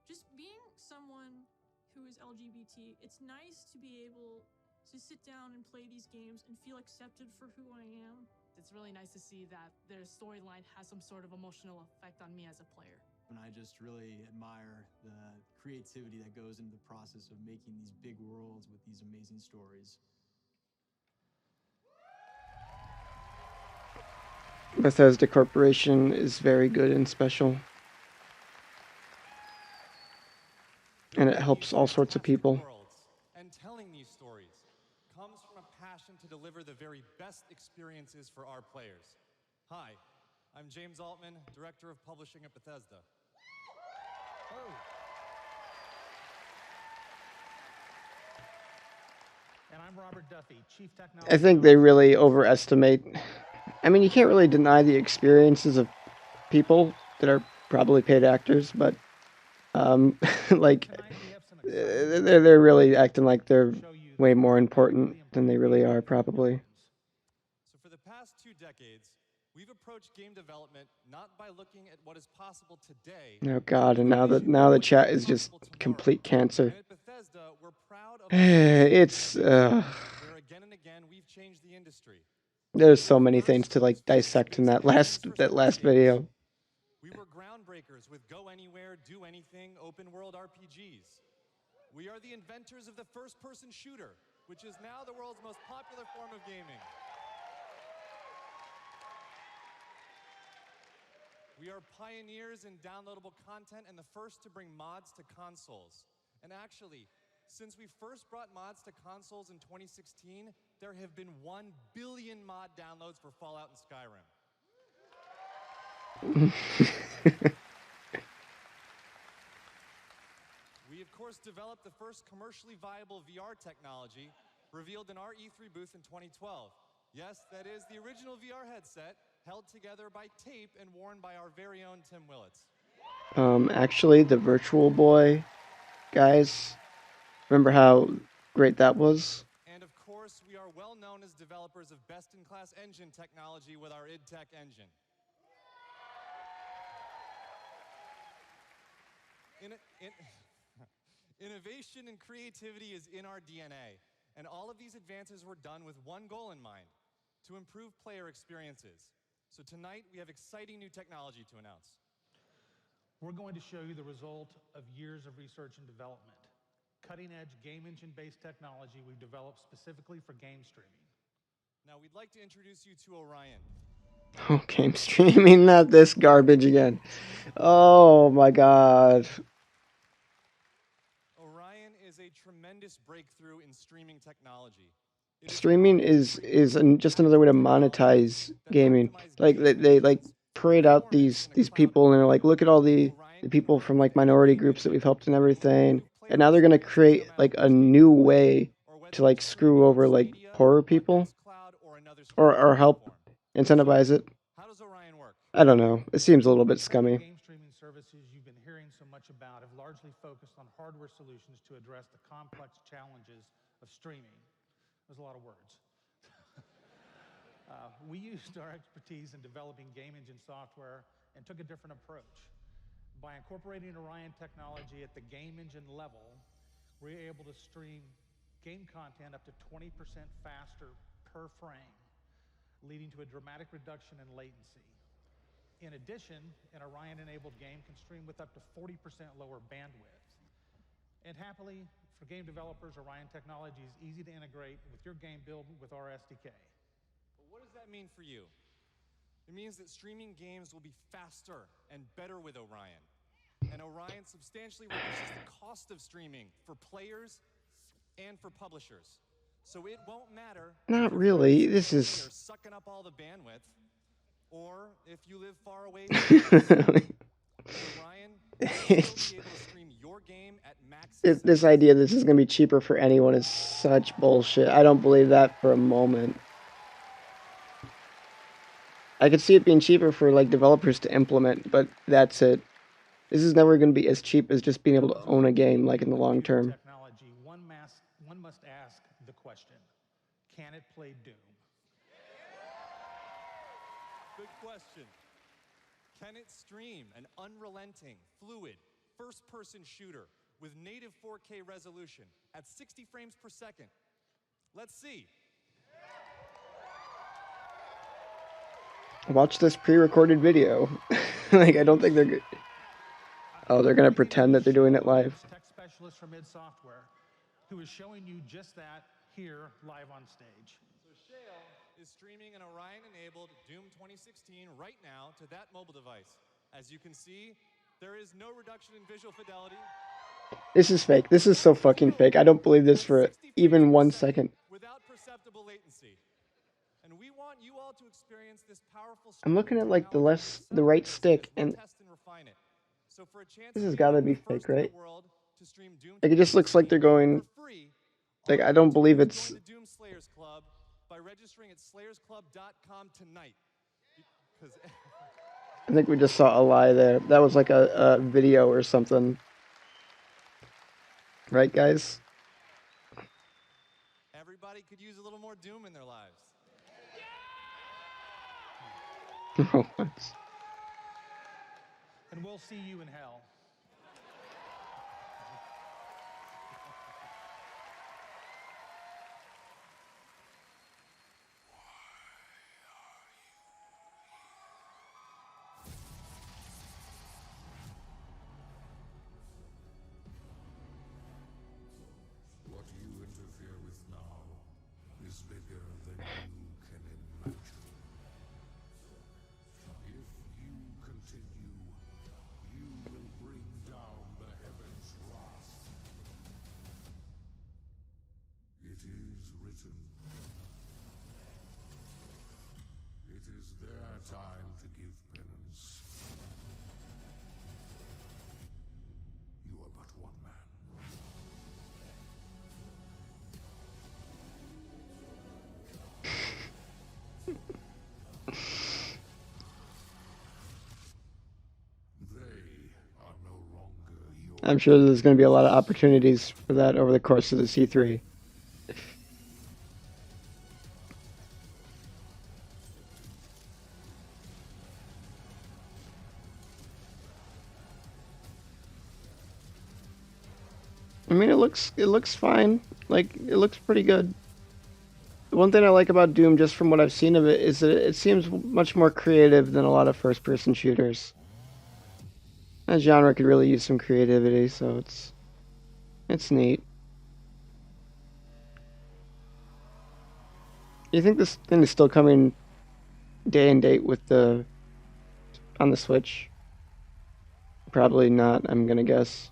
Just being someone who is LGBT, it's nice to be able to sit down and play these games and feel accepted for who I am. It's really nice to see that their storyline has some sort of emotional effect on me as a player. And I just really admire the creativity that goes into the process of making these big worlds with these amazing stories. Bethesda Corporation is very good and special. And it helps all sorts of people. And telling these stories comes from a passion to deliver the very best experiences for our players. Hi, I'm James Altman, Director of Publishing at Bethesda. And I'm Robert Duffy, Chief Technology. I think they really overestimate. I mean, you can't really deny the experiences of people that are probably paid actors, but like they're really acting like they're way more important than they really are, probably. So for the past 2 decades, we've approached game development not by looking at what is possible today. Oh God! And now the chat is just complete cancer. And at Bethesda, we're proud of It's where again and again we've changed the industry. there's so many things to like dissect in that last video. We were groundbreakers with go anywhere, do anything open world RPGs. We are the inventors of the first-person shooter, which is now the world's most popular form of gaming. We are pioneers in downloadable content and the first to bring mods to consoles. And actually, since we first brought mods to consoles in 2016, there have been 1 billion mod downloads for Fallout and Skyrim. We, of course, developed the first commercially viable VR technology revealed in our E3 booth in 2012. Yes, that is the original VR headset held together by tape and worn by our very own Tim Willits. Actually, the Virtual Boy guys, remember how great that was? And of course, we are well known as developers of best-in-class engine technology with our id Tech engine. Innovation and creativity is in our DNA, and all of these advances were done with one goal in mind: to improve player experiences. So tonight, we have exciting new technology to announce. We're going to show you the result of years of research and development. Cutting-edge game engine-based technology we've developed specifically for game streaming. Now, we'd like to introduce you to Orion. Oh, game streaming, not this garbage again. Oh my god. Orion is a tremendous breakthrough in streaming technology. Streaming is just another way to monetize gaming. Like they like parade out these people and they're like, look at all the people from like minority groups that we've helped and everything. And now they're gonna create like a new way to like screw over like poorer people or help incentivize it. How does Orion work? I don't know. It seems a little bit scummy. Game streaming services you've been hearing so much about have largely focused on hardware solutions to address the complex challenges of streaming. There's a lot of words. We used our expertise in developing game engine software and took a different approach. By incorporating Orion technology at the game engine level, we're able to stream game content up to 20% faster per frame, leading to a dramatic reduction in latency. In addition, an Orion-enabled game can stream with up to 40% lower bandwidth. And happily, for game developers, Orion technology is easy to integrate with your game build with our SDK. But what does that mean for you? It means that streaming games will be faster and better with Orion. And Orion substantially reduces the cost of streaming for players and for publishers. So it won't matter. Not really. This They're is sucking up all the bandwidth, or if you live far away from Orion, you'll still be able to stream your game at max. This idea this is going to be cheaper for anyone is such bullshit. I don't believe that for a moment. I could see it being cheaper for like developers to implement, but that's it. This is never going to be as cheap as just being able to own a game like in the long term. Technology, one must ask the question, can it play Doom? Good question. Can it stream an unrelenting, fluid, first-person shooter with native 4K resolution at 60 frames per second? Let's see. Watch this pre-recorded video. Like, I don't think they're good. Oh, they're going to pretend that they're doing it live. Tech specialist from id Software, who is showing you just that here live on stage. So Shale is streaming an Orion-enabled Doom 2016 right now to that mobile device. As you can see, there is no reduction in visual fidelity. This is fake. This is so fucking fake. I don't believe this for even 1 second. Without perceptible latency. And we want you all to experience this powerful. I'm looking at like the right stick, and So for a chance this has got to be fake, right? to stream Doom Like it just looks like they're going. Like I don't believe it's. Join the Doom Slayers Club by registering at slayersclub.com tonight. Because I think we just saw a lie there. That was like a video or something. Right, guys? everybody could use a little more Doom in their lives. And we'll see you in hell. is bigger than you can imagine. If you continue, you will bring down the heavens' wrath. It is written. It is their time to give penance. You are but one man. I'm sure there's going to be a lot of opportunities for that over the course of the C3. I mean, it looks fine. Like, it looks pretty good. The one thing I like about Doom, just from what I've seen of it, is that it seems much more creative than a lot of first-person shooters. That genre could really use some creativity, so it's neat. You think this thing is still coming day and date with on the Switch? Probably not, I'm gonna guess.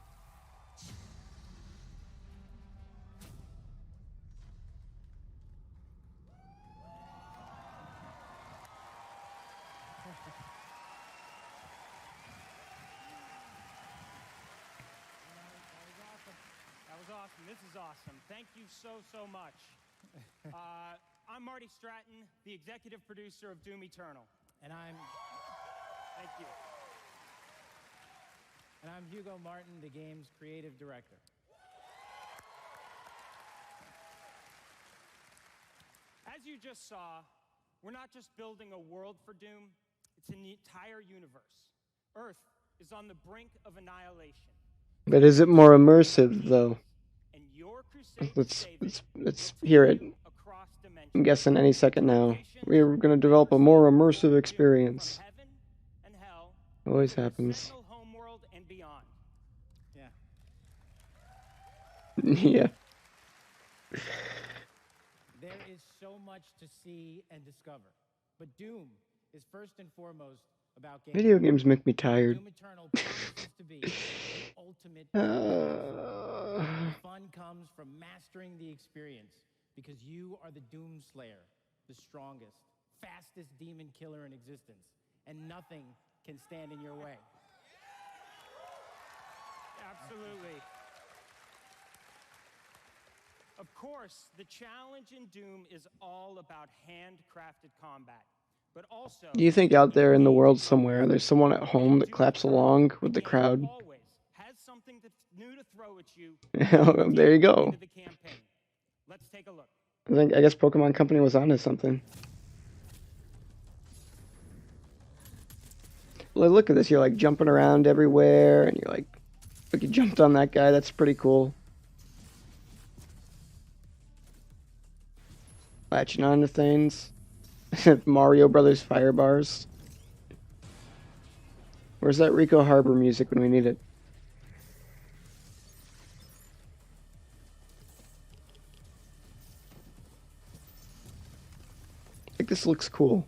That was awesome. This is awesome. Thank you so much. I'm Marty Stratton, the executive producer of Doom Eternal. And I'm Thank you. Hugo Martin, the game's creative director. As you just saw, we're not just building a world for Doom, it's an entire universe. Earth is on the brink of annihilation. But is it more immersive, though? Let's hear it. I'm guessing any second now. We're going to develop a more immersive experience. Always happens. Yeah. There is so much to see and discover, but Doom is first and foremost about gameplay. Video games make me tired. Doom Eternal promises to be the ultimate. The fun comes from mastering the experience, because you are the Doom Slayer, the strongest, fastest demon killer in existence, and nothing can stand in your way. Absolutely. Of course, the challenge in Doom is all about handcrafted combat, but also... Do you think out there in the world somewhere, there's someone at home that claps along with the crowd? Always has something new to throw at you. There you go. The campaign. Let's take a look. I guess Pokemon Company was onto something. Well, look at this. You're like jumping around everywhere, and you're like you jumped on that guy. That's pretty cool. Latching onto things. Mario Brothers fire bars. Where's that Rico Harbor music when we need it? I think this looks cool.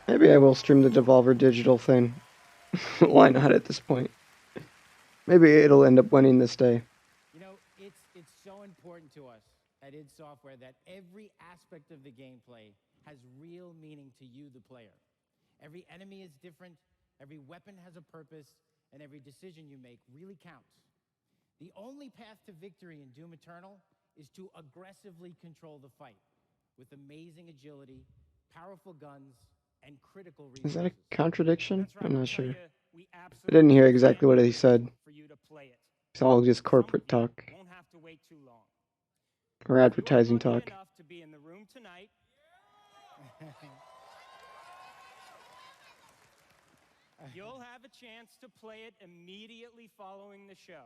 Maybe I will stream the Devolver Digital thing. Why not at this point? Maybe it'll end up winning this day. You know, it's so important to us at id Software that every aspect of the gameplay has real meaning to you, the player. Every enemy is different, every weapon has a purpose, and every decision you make really counts. The only path to victory in Doom Eternal is to aggressively control the fight with amazing agility, powerful guns, and critical resources. Is that a contradiction? I'm not sure. I didn't hear exactly what he said. It's all just corporate talk. Or advertising talk. You'll have a chance to play it immediately following the show.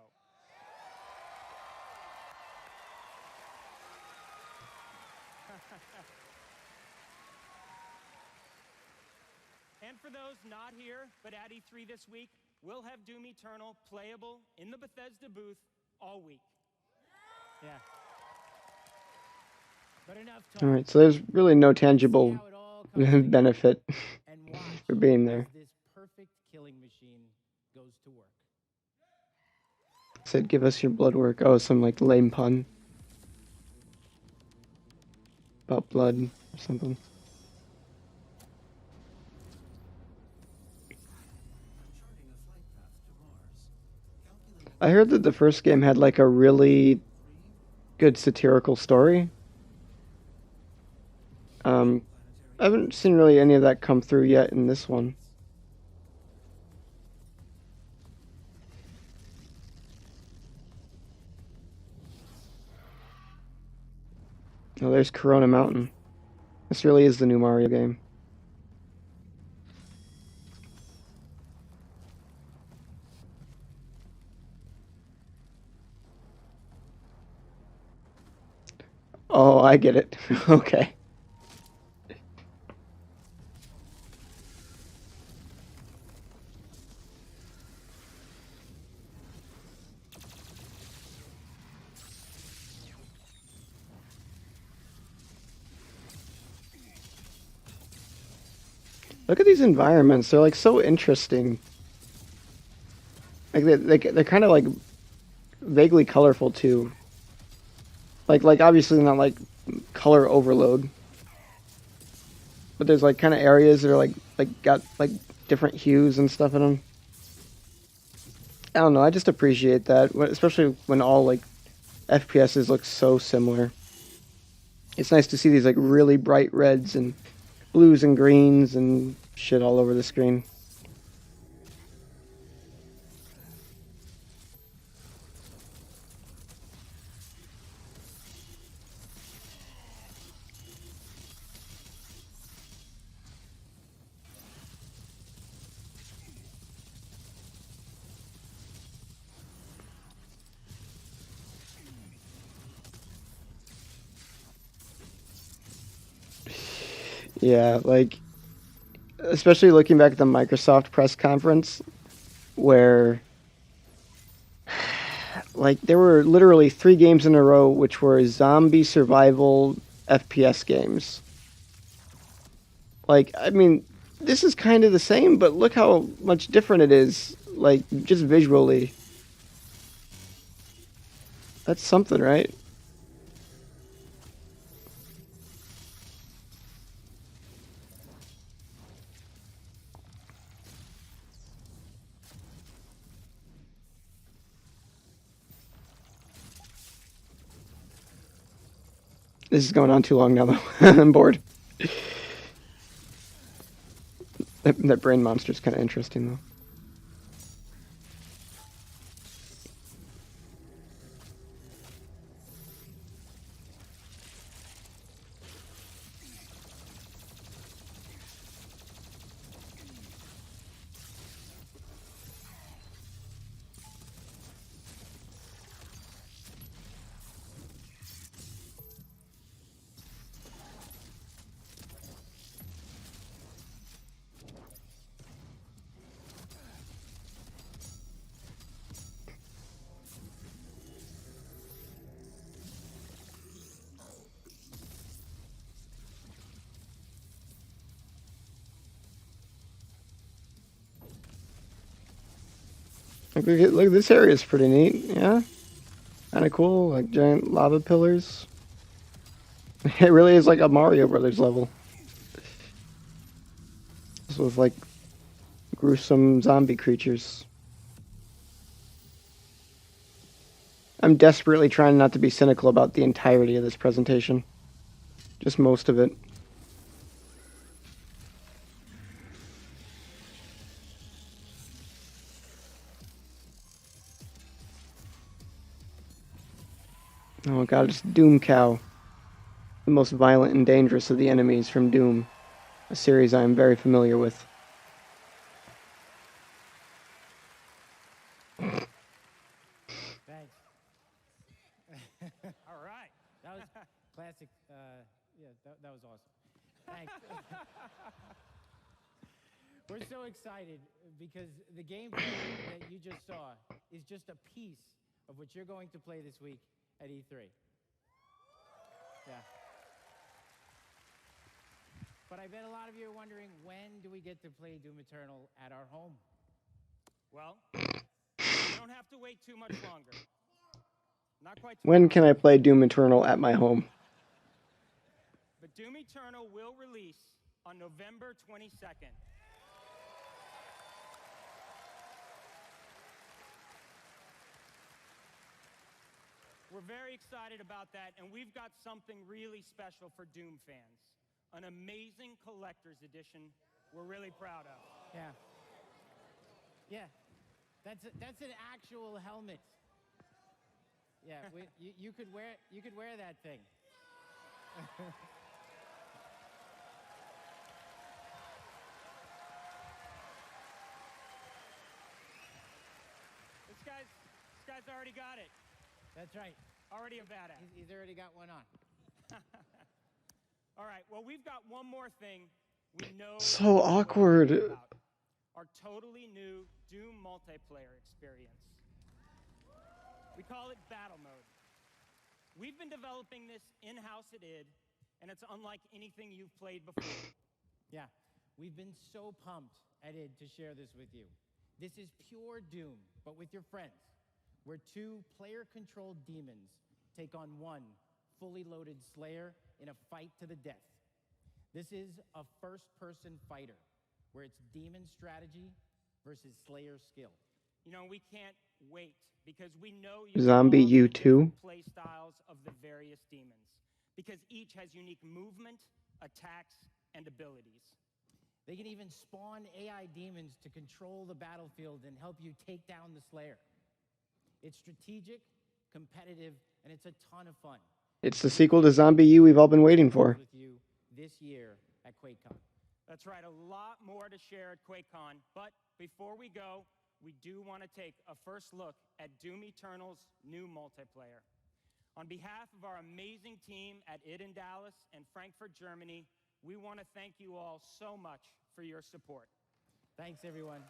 And for those not here, but at E3 this week, we'll have Doom Eternal playable in the Bethesda booth all week. Yeah. But enough All right, so there's really no tangible benefit for being there. This perfect killing machine goes to work. Said, give us your blood work. Oh, some like lame pun about blood or something. I heard that the first game had like a really good satirical story. I haven't seen really any of that come through yet in this one. Oh, there's Corona Mountain. This really is the new Mario game. Oh, I get it. Okay. Look at these environments. They're like so interesting. Like they're kind of like vaguely colorful too. Like obviously not like color overload. But there's like kind of areas that are like got like different hues and stuff in them. I don't know. I just appreciate that, especially when all like FPSs look so similar. It's nice to see these like really bright reds and blues and greens and shit all over the screen. Yeah, like especially looking back at the Microsoft press conference where like there were literally 3 games in a row which were zombie survival FPS games. Like, I mean, this is kind of the same, but look how much different it is, like just visually. That's something, right? This is going on too long now, though. I'm bored. That brain monster's kind of interesting, though. Look, this area is pretty neat. Yeah, kind of cool. Like giant lava pillars. It really is like a Mario Brothers level. This with like gruesome zombie creatures. I'm desperately trying not to be cynical about the entirety of this presentation. Just most of it. Oh god, it's Doom Cow. The most violent and dangerous of the enemies from Doom. a series I am very familiar with. Thanks. All right. That was classic. Yeah, that was awesome. Thanks. We're so excited because the gameplay that you just saw is just a piece of what you're going to play this week at E3. Yeah. But I bet a lot of you are wondering, when do we get to play Doom Eternal at our home? Well, you don't have to wait too much longer. Not quite tomorrow. When can I play Doom Eternal at my home? But Doom Eternal will release on November 22nd. We're very excited about that, and we've got something really special for Doom fans. An amazing collector's edition we're really proud of. Yeah. Yeah. That's an actual helmet. Yeah, you could wear that thing. This guy's already got it. That's right. Already a badass. He's already got one on. All right, well, we've got one more thing we know. So awkward. About. Our totally new Doom multiplayer experience. We call it Battle Mode. We've been developing this in-house at id, and it's unlike anything you've played before. Yeah, we've been so pumped at id to share this with you. This is pure Doom, but with your friends, where two player-controlled demons take on one fully loaded Slayer in a fight to the death. This is a first-person fighter, where it's demon strategy versus Slayer skill. You know, we can't wait, because we know you Zombie U2. play styles of the various demons, because each has unique movement, attacks, and abilities. They can even spawn AI demons to control the battlefield and help you take down the Slayer. It's strategic, competitive, and it's a ton of fun. It's the sequel to Zombie U we've all been waiting for. With you this year at QuakeCon. That's right, a lot more to share at QuakeCon, but before we go, we do want to take a first look at Doom Eternal's new multiplayer. On behalf of our amazing team at id in Dallas and Frankfurt, Germany, we want to thank you all so much for your support. Thanks, everyone.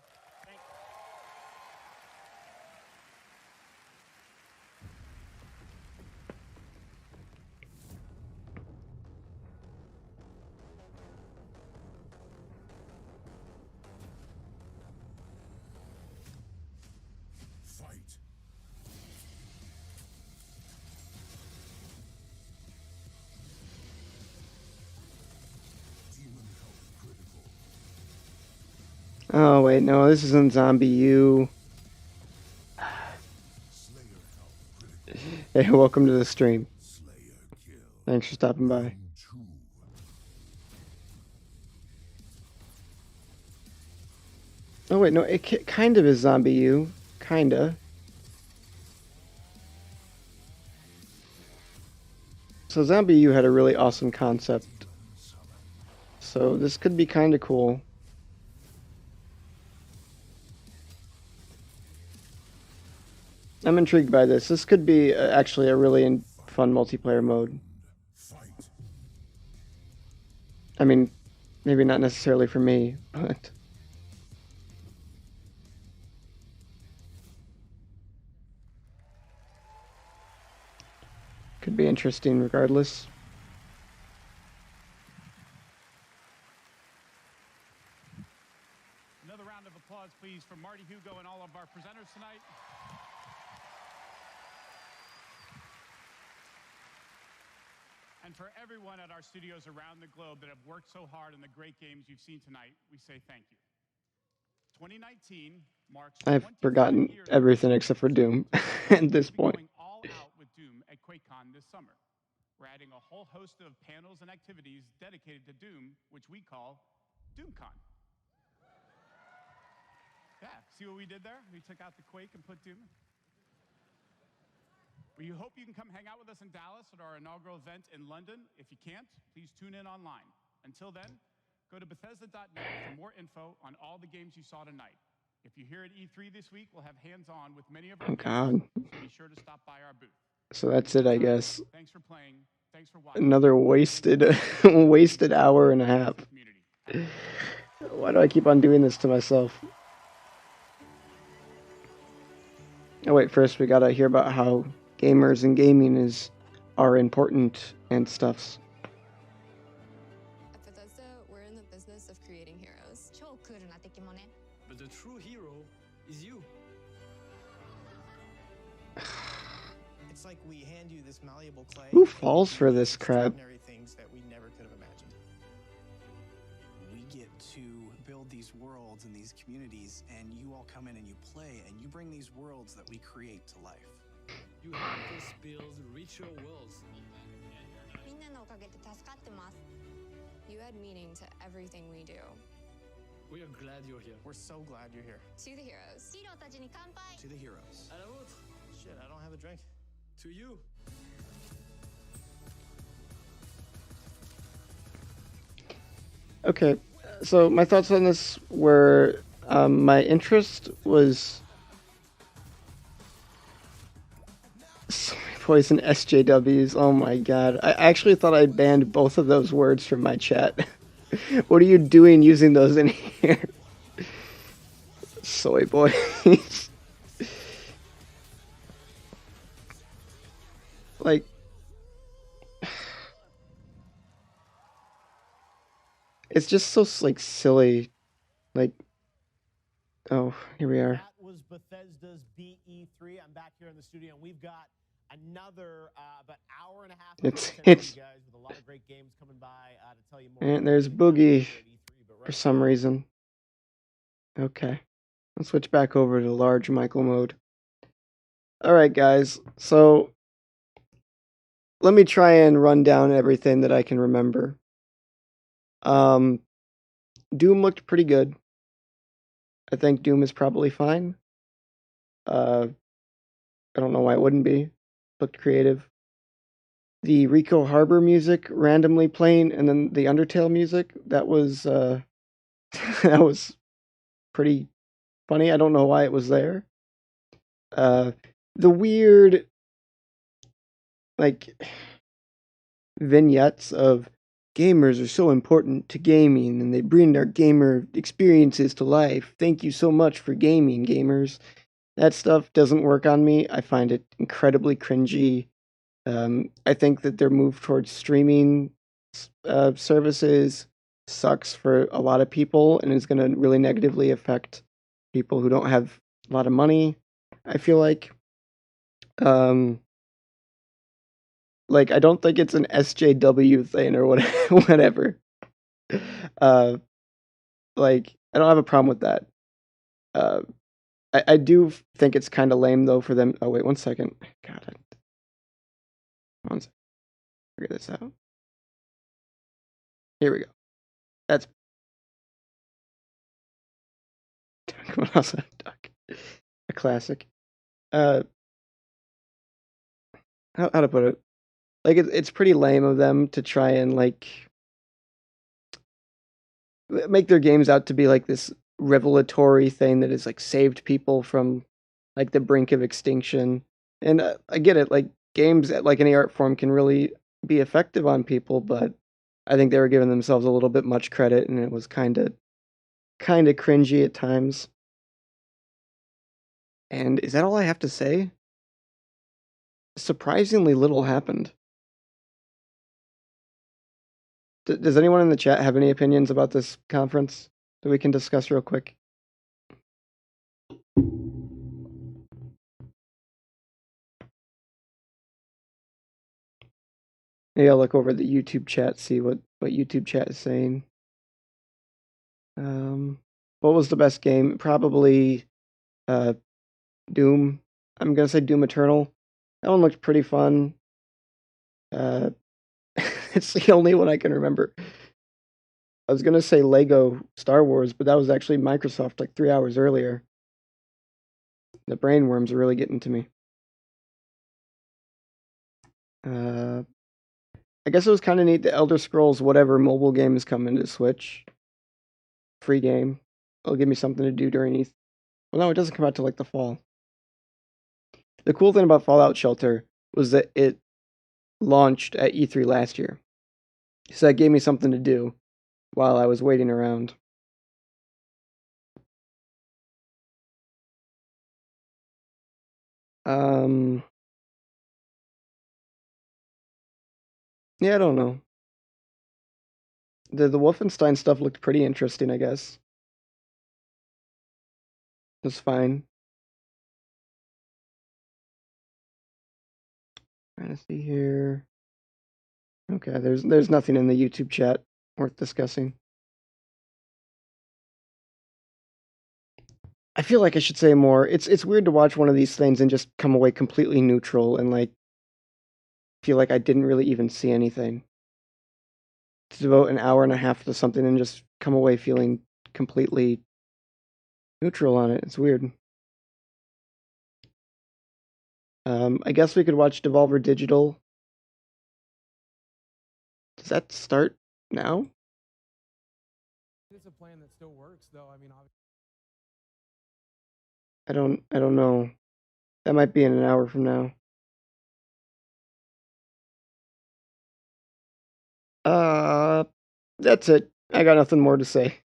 Thank you. Fight. Demon health critical. Oh wait, no, this isn't Zombie U. Slayer health critical. Hey, welcome to the stream. Slayer kill. Thanks for stopping by. Round 2. Oh wait, no, it kind of is Zombie U. Kinda. So Zombie U had a really awesome concept. So this could be kind of cool. I'm intrigued by this. This could be actually a really fun multiplayer mode. I mean, maybe not necessarily for me, but... could be interesting regardless. Another round of applause, please, for Marty Hugo and all of our presenters tonight. And for everyone at our studios around the globe that have worked so hard on the great games you've seen tonight, we say thank you. 2019 marks I've 25 forgotten years everything except for Doom at this point. going all out with Doom at QuakeCon this summer. We're adding a whole host of panels and activities dedicated to Doom, which we call DoomCon. Yeah, see what we did there? We took out the Quake and put Doom. We hope you can come hang out with us in Dallas at our inaugural event in London. If you can't, please tune in online. Until then, Go to Bethesda.net for more info on all the games you saw tonight. If you're here at E3 this week, we'll have hands-on with many of our Oh God. games, so be sure to stop by our booth. So that's it, I guess. Thanks for playing. Thanks for watching. Another wasted, wasted hour and a half. Why do I keep on doing this to myself? Oh wait, first we gotta hear about how gamers and gaming are important and stuffs. At Bethesda, we're in the business of creating heroes. But the true hero is you. It's like we hand you this malleable clay. Who falls for this crap? Extraordinary things that we never could have imagined. We get to build these worlds and these communities, and you all come in and you play, and you bring these worlds that we create to life. You help us build richer worlds. You add meaning to everything we do. We are glad you're here. We're so glad you're here. To the heroes. To the heroes. À la vôtre. Shit, I don't have a drink. To you. Okay, so my thoughts on this were, my interest was poison SJWs. Oh my god. I actually thought I banned both of those words from my chat. What are you doing using those in here? Soy boys. Like, it's just so like silly. Like, oh, here we are. That was Bethesda's BE3. I'm back here in the studio, and we've got another about hour and a half. It's you guys with a lot of great games coming by to tell you more. And there's Boogie for some reason. Okay, let's switch back over to large Michael mode. All right, guys. So let me try and run down everything that I can remember. Doom looked pretty good. I think Doom is probably fine. I don't know why it wouldn't be. Looked creative. The Rico Harbor music randomly playing, and then the Undertale music, that was that was pretty funny. I don't know why it was there. The weird like vignettes of gamers are so important to gaming and they bring their gamer experiences to life. Thank you so much for gaming, gamers. That stuff doesn't work on me. I find it incredibly cringy. I think that their move towards streaming services sucks for a lot of people and is going to really negatively affect people who don't have a lot of money, I feel like. Like, I don't think it's an SJW thing or whatever. Like, I don't have a problem with that. I do think it's kind of lame, though, for them. Oh, wait, 1 second. God, one second. Figure this out. Here we go. That's. Come on, also, Duck. A classic. How to put it? Like, it's pretty lame of them to try and, like, make their games out to be, like, this revelatory thing that has, like, saved people from, like, the brink of extinction. And I get it, like, games, like any art form, can really be effective on people, but I think they were giving themselves a little bit much credit, and it was kind of cringy at times. And is that all I have to say? Surprisingly little happened. Does anyone in the chat have any opinions about this conference that we can discuss real quick? Maybe I'll look over the YouTube chat, see what YouTube chat is saying. What was the best game? Probably Doom. I'm gonna say Doom Eternal. That one looked pretty fun. It's the only one I can remember. I was gonna say Lego Star Wars, but that was actually Microsoft like 3 hours earlier. The brain worms are really getting to me. I guess it was kind of neat. The Elder Scrolls whatever mobile game is coming to Switch. free game. It'll give me something to do during ETH. Well, no, it doesn't come out till like the fall. The cool thing about Fallout Shelter was that it launched at E3 last year. So that gave me something to do while I was waiting around. Yeah, I don't know. The Wolfenstein stuff looked pretty interesting, I guess. It was fine. Trying to see here. Okay, there's nothing in the YouTube chat worth discussing. I feel like I should say more. It's weird to watch one of these things and just come away completely neutral and like feel like I didn't really even see anything. To devote an hour and a half to something and just come away feeling completely neutral on it. It's weird. I guess we could watch Devolver Digital. Does that start now? It's a plan that still works, though. I mean, I don't know. That might be in an hour from now. That's it. I got nothing more to say.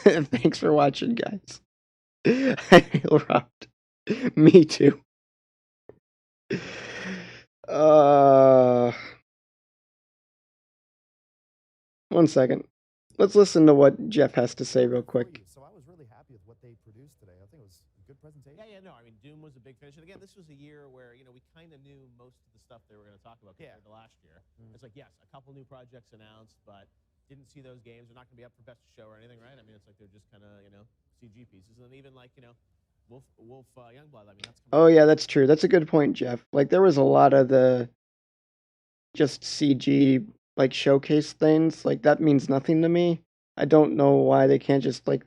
Thanks for watching, guys. I feel robbed. Me too. One second. Let's listen to what Jeff has to say real quick. So I was really happy with what they produced today. I think it was a good presentation. Yeah, no. I mean, Doom was a big finish, and again, this was a year where we kind of knew most of the stuff they were going to talk about compared to last year. It's like, yes, a couple new projects announced, but didn't see those games. They're not going to be up for best of show or anything, right? I mean, it's like they're just kind of CG pieces, and even like Wolf Youngblood. I mean, that's. Oh yeah, that's true. That's a good point, Jeff. Like there was a lot of the just CG like showcase things. Like that means nothing to me. I don't know why they can't just like.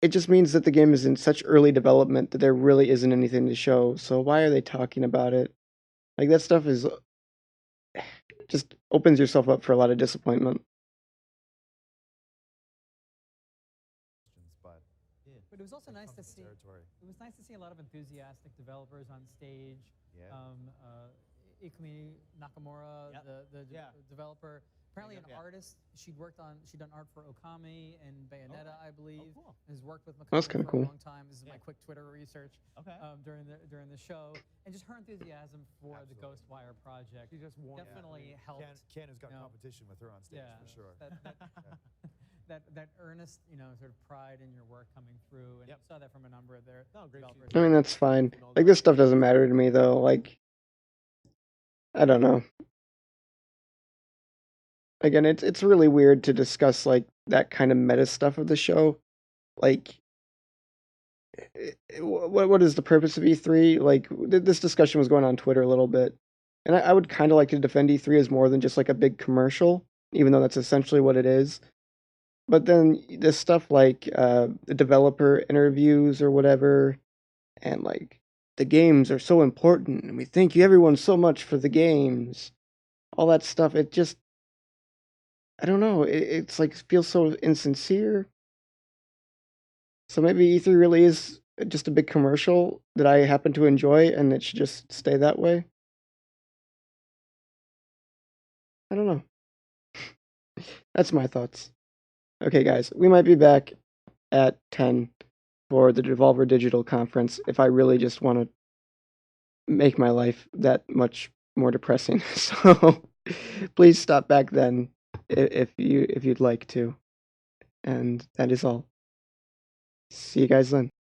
It just means that the game is in such early development that there really isn't anything to show. So why are they talking about it? Like that stuff is just opens yourself up for a lot of disappointment. But it was also nice to see. It was nice to see a lot of enthusiastic developers on stage. Yeah. Ikumi Nakamura, the developer, apparently an artist. She'd done art for Okami and Bayonetta, I believe. Oh, cool. Has worked with That's Mikami kinda for cool. a long time. This is my quick Twitter research. During the show, and just her enthusiasm for the Ghostwire project. She just won. Definitely helped. Ken has got competition with her on stage for sure. That earnest, sort of pride in your work coming through, and you saw that from a number of their developers. I mean, that's fine. Like this stuff doesn't matter to me though. Like, I don't know. Again, it's really weird to discuss like that kind of meta stuff of the show. Like, what is the purpose of E3? Like, this discussion was going on Twitter a little bit, and I would kind of like to defend E3 as more than just like a big commercial, even though that's essentially what it is. But then this stuff like the developer interviews or whatever, and like the games are so important, and we thank you everyone so much for the games. All that stuff, it just, I don't know, it's like feels so insincere. So maybe E3 really is just a big commercial that I happen to enjoy, and it should just stay that way. I don't know. That's my thoughts. Okay, guys, we might be back at 10 for the Devolver Digital Conference if I really just want to make my life that much more depressing. So please stop back then if you'd like to. And that is all. See you guys then.